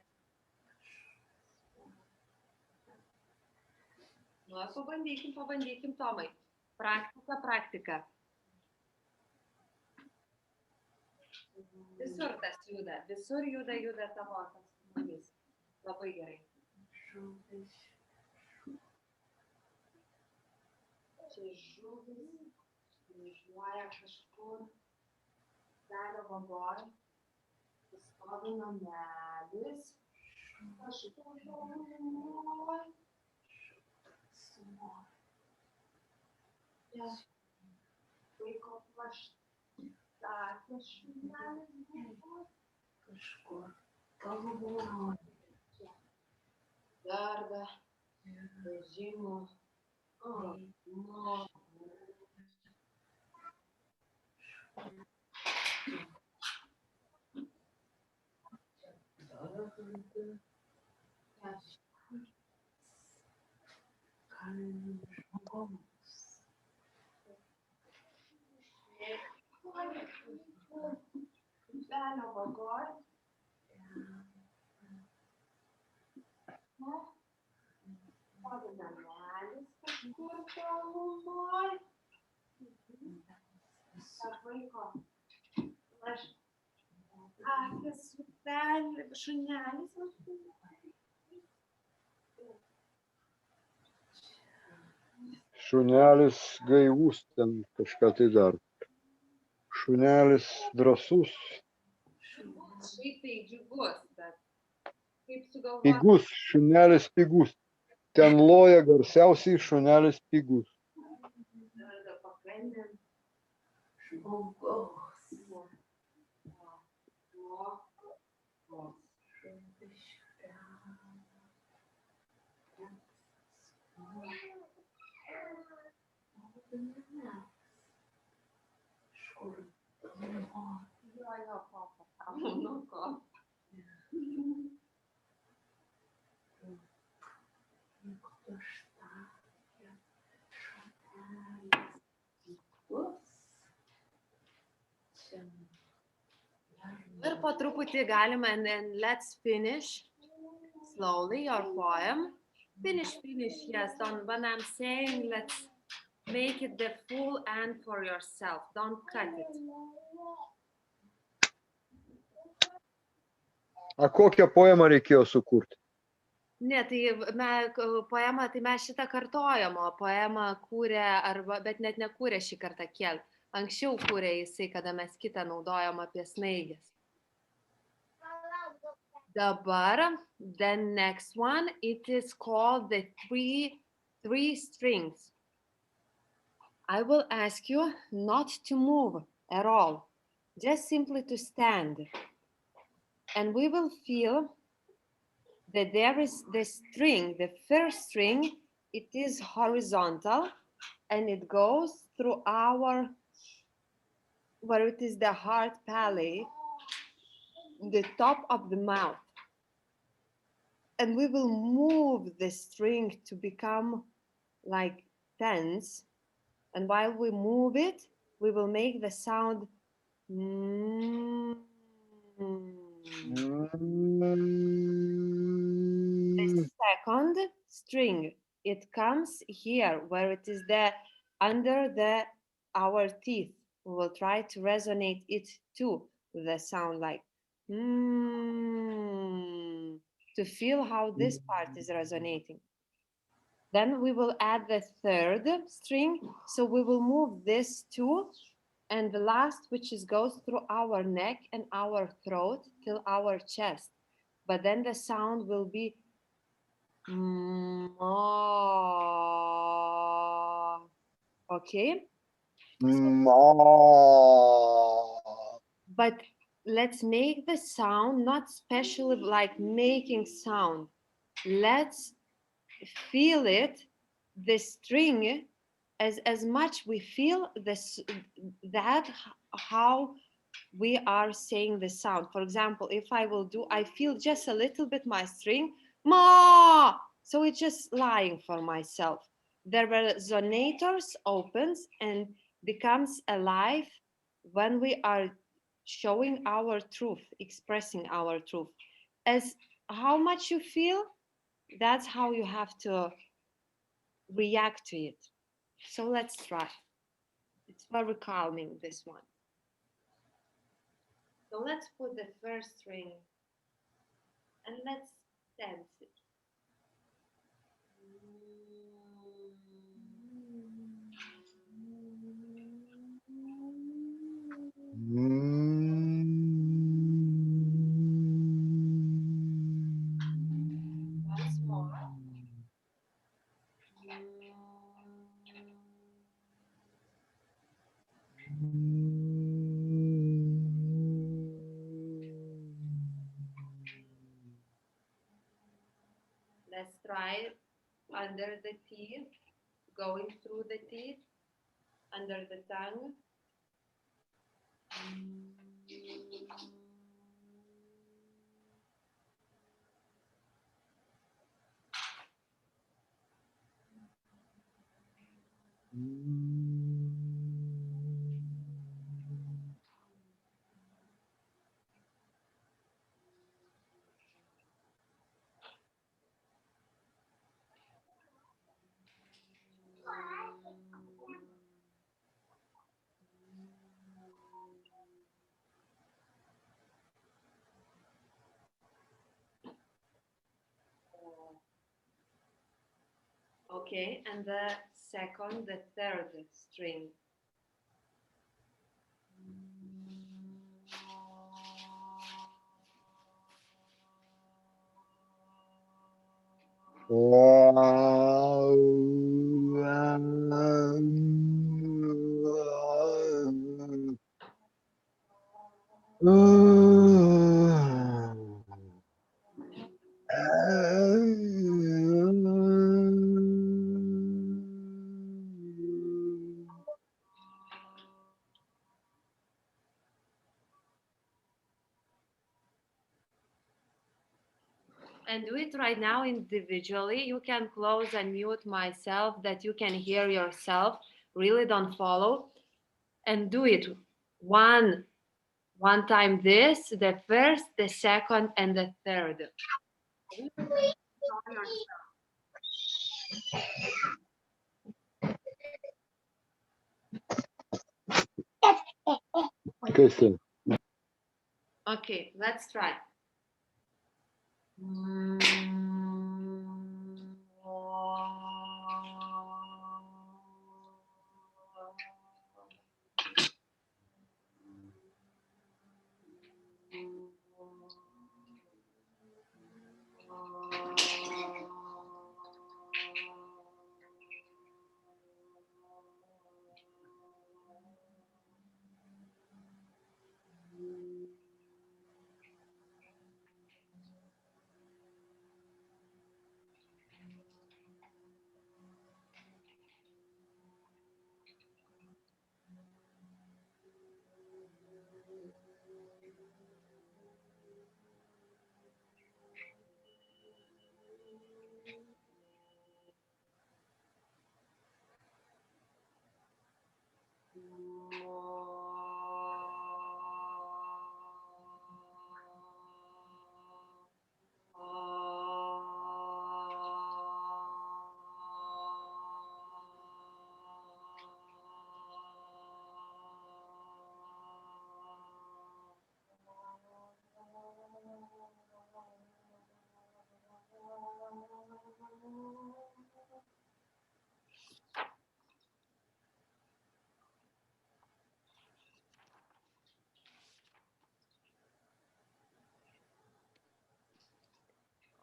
Nu, pabandykim, Tomai. Praktika. Visur tas juda. Visur juda tavo tas žmogus. Labai gerai. Čia žuvis šmėžuoja kažkur upelio vagoj. Stovi namelis kažkur tolumoj. Vaiko plaštakės Kažkur galvoju. Darda, vežimų, Šunelis gaivus ten kažką tai dar. Šunelis drąsus, šiaip tai džiugus, bet kaip sugalvoti. pigus, šunelis pigus. Ten loja garsiausiai šunelis pigus. Darda pakandėm. Žmogaus. Ir po truputį galime, and then let's finish slowly your poem. Finish, yes. Don't, when I'm saying, let's make it the full end for yourself. Don't cut it. A kokią poemą reikėjo sukurti? Ne, tai poemą, tai mes šitą kartojam, o poemą kūrė, bet net nekūrė šį kartą Kiel. Anksčiau kūrė jisai, kada mes kitą naudojam apie snaigės. Dabar, the next one, it is called the three strings. I will ask you not to move at all, just simply to stand. And we will feel that there is the string, the first string, it is horizontal and it goes through our, where it is the heart palate, the top of the mouth. And we will move the string to become like tense. And while we move it, we will make the sound. The second string, it comes here where it is under our teeth. We will try to resonate it too with a sound like to feel how this part is resonating. Then we will add the third string, so we will move this too, and the last, which goes through our neck and our throat till our chest. But then the sound will be okay? But let's make the sound not specially like making sound. Let's feel it, the string, as much we feel this, that how we are saying the sound. For example, if I feel just a little bit my string, ma, so it's just lying for myself. The resonators opens and becomes alive when we are showing our truth, expressing our truth. As how much you feel, that's how you have to react to it. So let's try. It's very calming, this one. So let's put the first string and let's dance it. Once more. under the teeth, going through the teeth, under the tongue. Okay, and the second, the third string. And do it right now individually. You can close and mute myself that you can hear yourself. Really don't follow. And do it one time this, the first, the second, and the third. Kristen. Okay, let's try.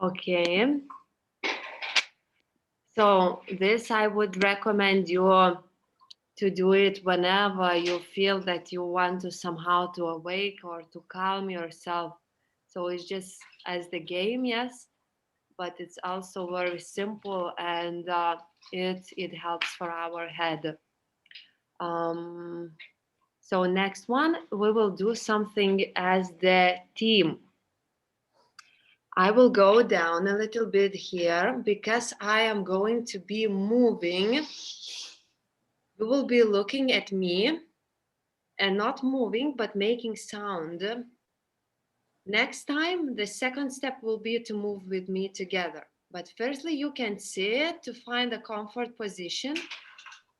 Okay. So this I would recommend you to do it whenever you feel that you want to somehow to awake or to calm yourself. So it's just as the game, yes, but it's also very simple and it helps for our head. So next one, we will do something as the team. I will go down a little bit here because I am going to be moving. You will be looking at me and not moving, but making sound. Next time, the second step will be to move with me together. But firstly, you can sit to find a comfort position,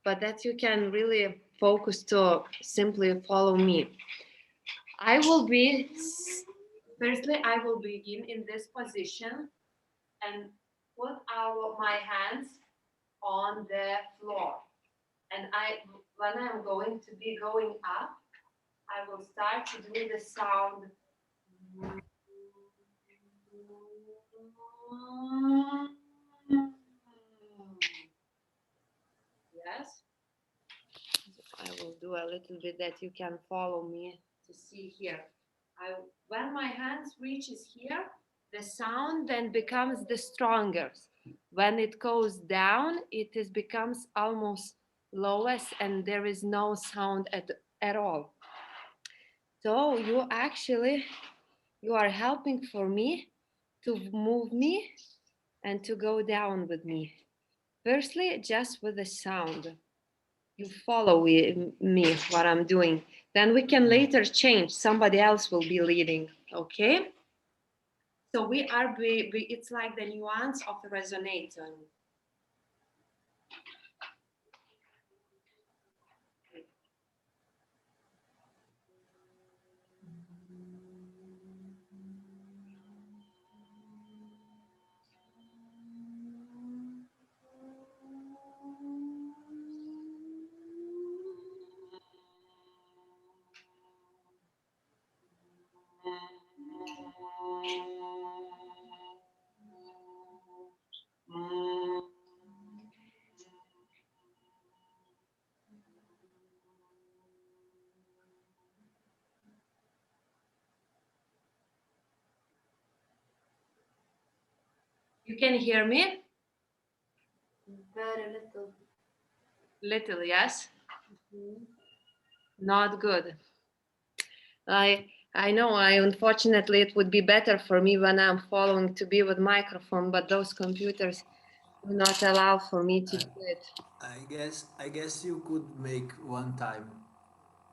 but that you can really focus to simply follow me. Firstly, I will begin in this position and put my hands on the floor. And when I'm going to be going up, I will start to do the sound. Yes. I will do a little bit that you can follow me to see here. When my hands reaches here, the sound then becomes the strongest. When it goes down, becomes almost lowest and there is no sound at all. So you are helping for me to move me and to go down with me. Firstly, just with the sound. You follow me, what I'm doing. Then we can later change. Somebody else will be leading, okay? So it's like the nuance of the resonator. You can hear me? Very little. Little, yes? Not good. I know, unfortunately it would be better for me when I'm following to be with microphone, but those computers do not allow for me to do it. I guess you could make one time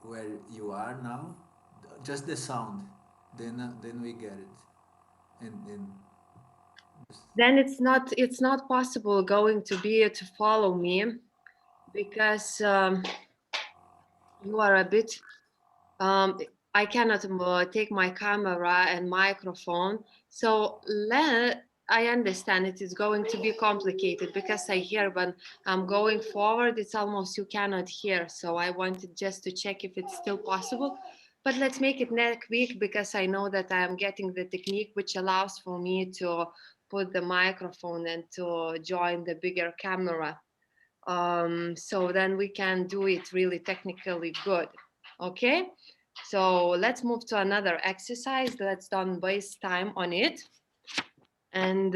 where you are now, just the sound. Then we get it, and Then it's not possible going to be to follow me because you are a bit I cannot take my camera and microphone. So I understand it is going to be complicated because I hear when I'm going forward, it's almost you cannot hear. So I wanted just to check if it's still possible. But let's make it next week because I know that I am getting the technique which allows for me to put the microphone and to join the bigger camera. So then we can do it really technically good. Okay, so let's move to another exercise. Let's don't waste time on it. And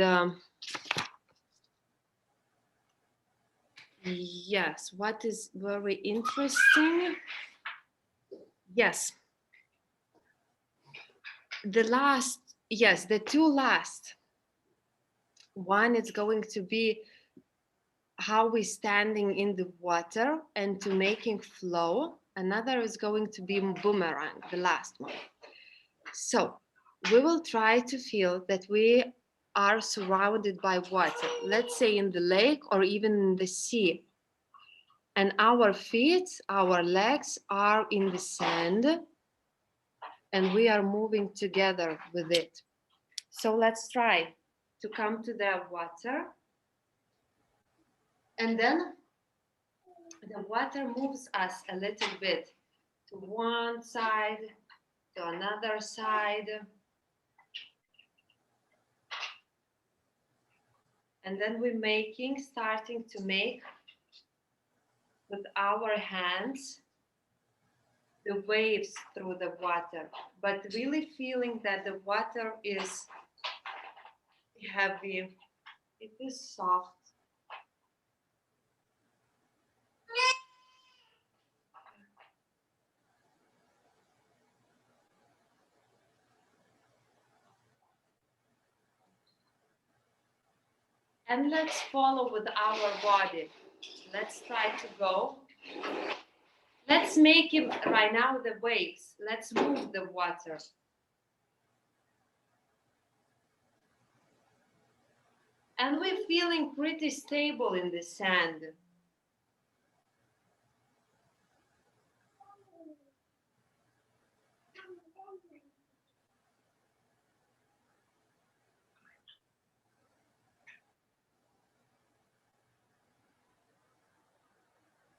yes, what is very interesting? Yes, the two last. One is going to be how we standing in the water and to making flow. Another is going to be boomerang, the last one. So we will try to feel that we are surrounded by water, let's say in the lake or even in the sea. And our feet, our legs are in the sand and we are moving together with it. So let's try to come to the water. And then the water moves us a little bit to one side, to another side. And then we're starting to make with our hands the waves through the water, but really feeling that the water is heavy, it is soft. And let's follow with our body. Let's try to go. Let's make it right now the waves. Let's move the water. And we're feeling pretty stable in the sand.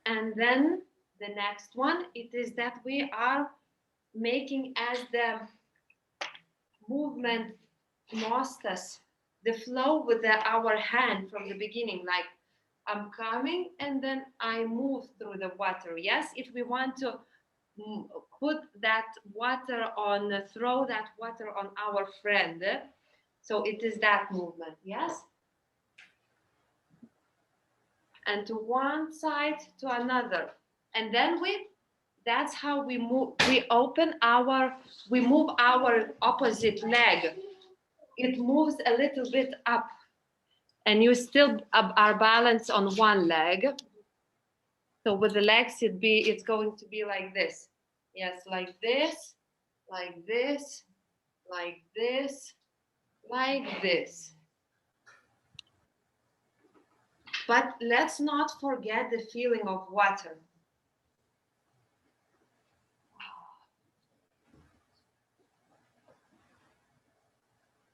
And then the next one, it is that we are making as the movement mostas, the flow with our hand from the beginning, like I'm coming and then I move through the water. Yes, if we want to put that water on, throw that water on our friend. So it is that movement, yes? and to one side to another. And then that's how we move. We move our opposite leg. It moves a little bit up, and you still are balanced on one leg. So with the legs, it's going to be like this. Yes, like this, like this, like this, like this. But let's not forget the feeling of water.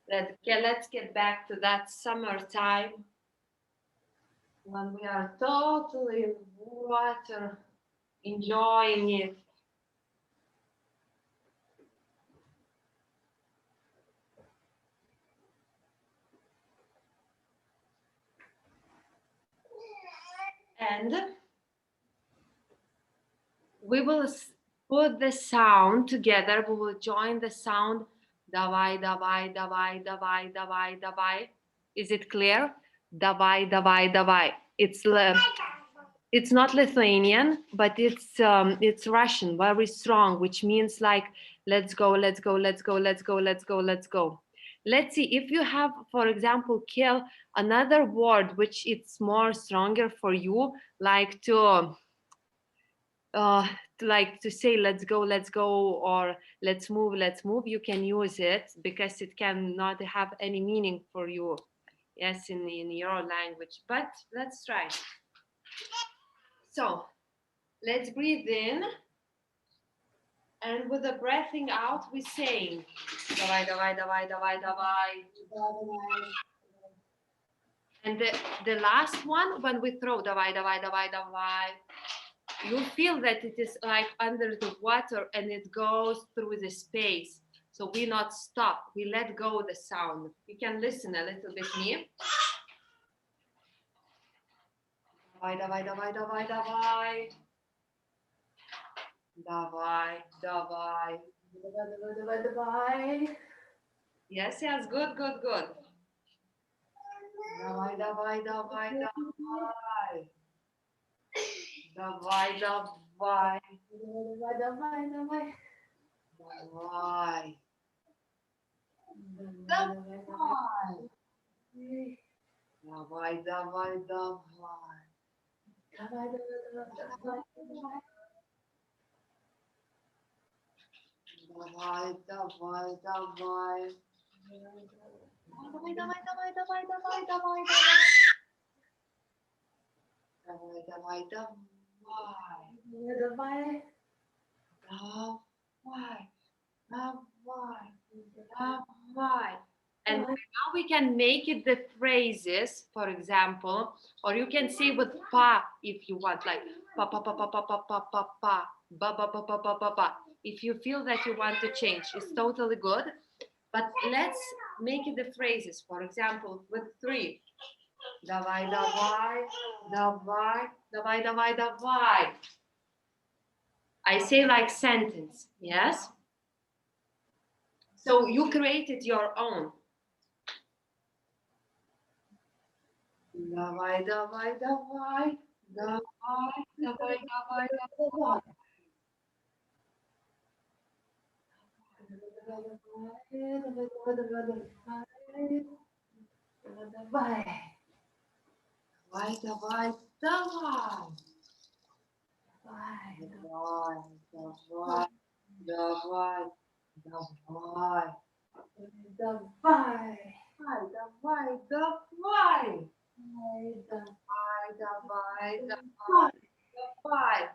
Let's get back to that summertime when we are totally in water, enjoying it. And we will put the sound together. We will join the sound. Davai, davai, davai, davai, davai, davai. Is it clear? Davai, davai, davai. It's not Lithuanian, but it's Russian, very strong, which means like, let's go, let's go, let's go, let's go, let's go, let's go. Let's see if you have, for example, kill another word which it's more stronger for you, like to say let's go, or let's move, you can use it because it cannot have any meaning for you, yes, in your language. But let's try. So let's breathe in, and with the breathing out we saying davai, davai, davai, davai, davai. And the last one, when we throw davai, davai, davai, davai, you feel that it is like under the water and it goes through the space. So we not stop, we let go the sound. You can listen a little bit me. Davai, davai, davai, davai, davai. Davai, davai. Davai, davai. Yes, yes, good, good, good. Davai, davai, davai, davai. Davai, davai. Davai, davai, davai. Davai. Давай, давай, давай. Davai, davai, davai. Давай, давай, давай. Давай, давай, давай, давай, давай, давай, давай. Давай, давай, давай. Давай. Давай, давай, давай. And now we can make it the phrases, for example, or you can say with pa if you want, like pa pa pa pa pa pa pa pa pa ba ba ba ba ba ba ba. If you feel that you want to change, it's totally good. But let's make it the phrases. For example, with 3. Давай, давай, давай, давай, давай, давай. I say like sentence, yes? So you created your own. Давай, давай, давай, давай, давай, давай, давай. Давай, давай, давай. Давай, давай, давай, давай, давай. Давай. Давай, давай. Давай, давай, давай.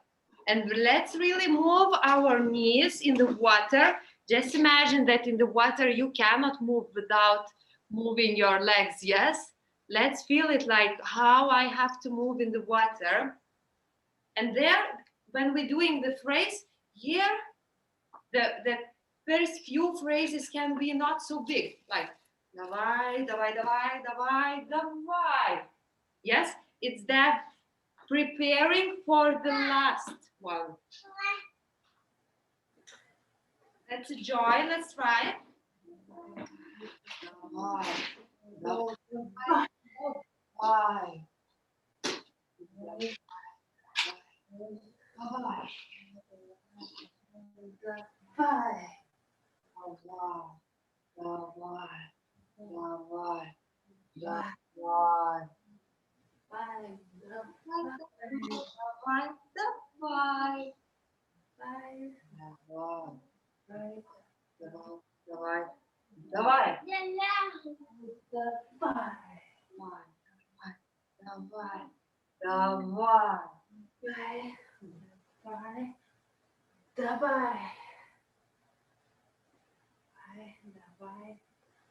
And let's really move our knees in the water. Just imagine that in the water you cannot move without moving your legs, yes? Let's feel it like how I have to move in the water. And there, when we're doing the phrase, here, the first few phrases can be not so big, like давай, давай, давай, давай, давай. Yes, it's that preparing for the last one. Let's enjoy, let's try. Давай, давай,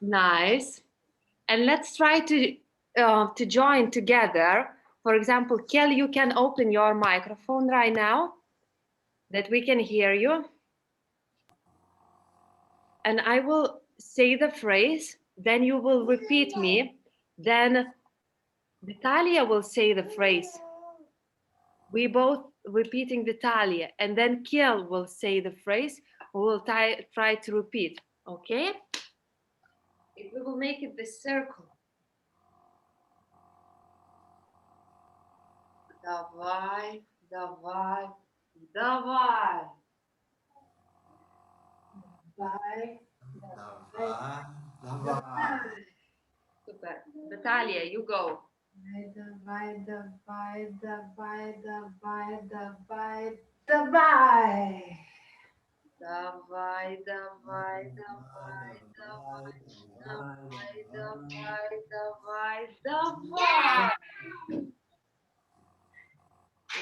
Nice. And let's try to join together. For example, Kelly, you can open your microphone right now that we can hear you. And I will say the phrase, then you will repeat me. Then Vitalia will say the phrase. We both repeating Vitalia, and then Kiel will say the phrase. We will try to repeat, okay? We will make it this circle. Давай, давай, давай. Давай. Давай, давай. Super. Vitalia, you go. Давай, давай, давай, давай, давай, давай. Давай, давай, давай, давай, давай, давай, давай, давай.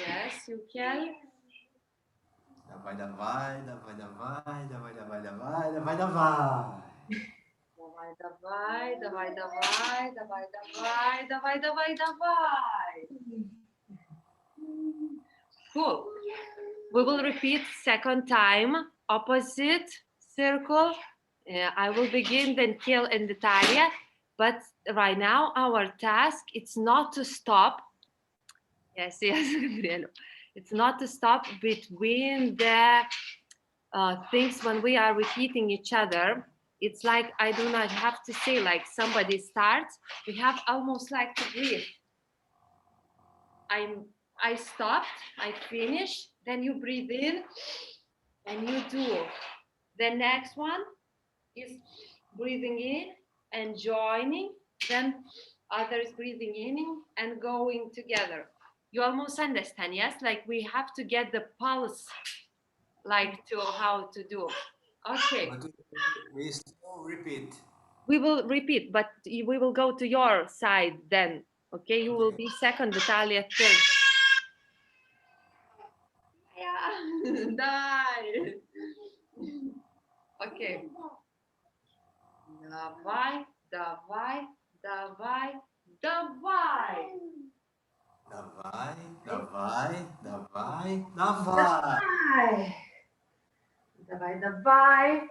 Yes, you can. Давай, давай, давай, давай, давай, давай, давай, давай, давай. Давай, давай, давай, давай, давай, давай, давай, давай, давай. Cool. We will repeat second time, opposite circle. I will begin, then Kiel and Natalia. But right now, our task, it's not to stop. Yes, Gabrielo. It's not to stop between the things when we are repeating each other. It's like I do not have to say like somebody starts. We have almost like to breathe. I stopped, I finish, then you breathe in and you do. The next one is breathing in and joining, then others breathing in and going together. You almost understand, yes? Like we have to get the pulse, like to how to do. Okay. But we still repeat. We will repeat, but we will go to your side then. Okay, you will be second, Vitalia third. Yeah, die. Okay. Давай, давай, давай, давай. Давай, давай, давай, давай. Давай, давай,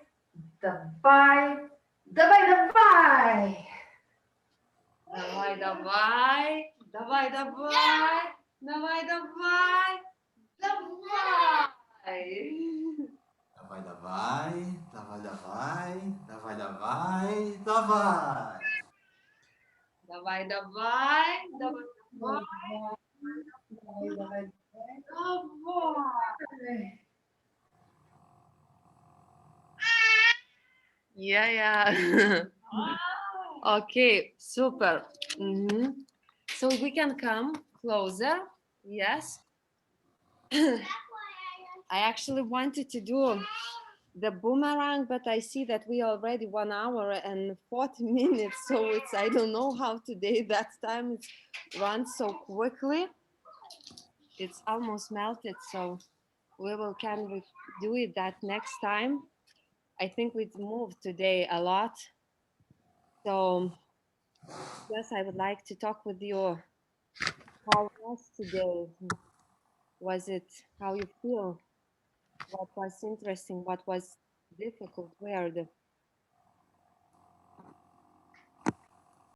давай, давай, давай. Давай, давай, давай, давай, давай, давай, давай. Давай, давай, давай, давай, давай, давай, давай. Давай, давай, давай, давай, давай. Yeah. Okay, super. So we can come closer. Yes. I actually wanted to do the boomerang, but I see that we already 1 hour and 40 minutes. So it's, I don't know how today that time it runs so quickly. It's almost melted. So we will can do it that next time. I think we moved today a lot. So yes, I would like to talk with you. How was today? Was it how you feel? What was interesting? What was difficult? Where the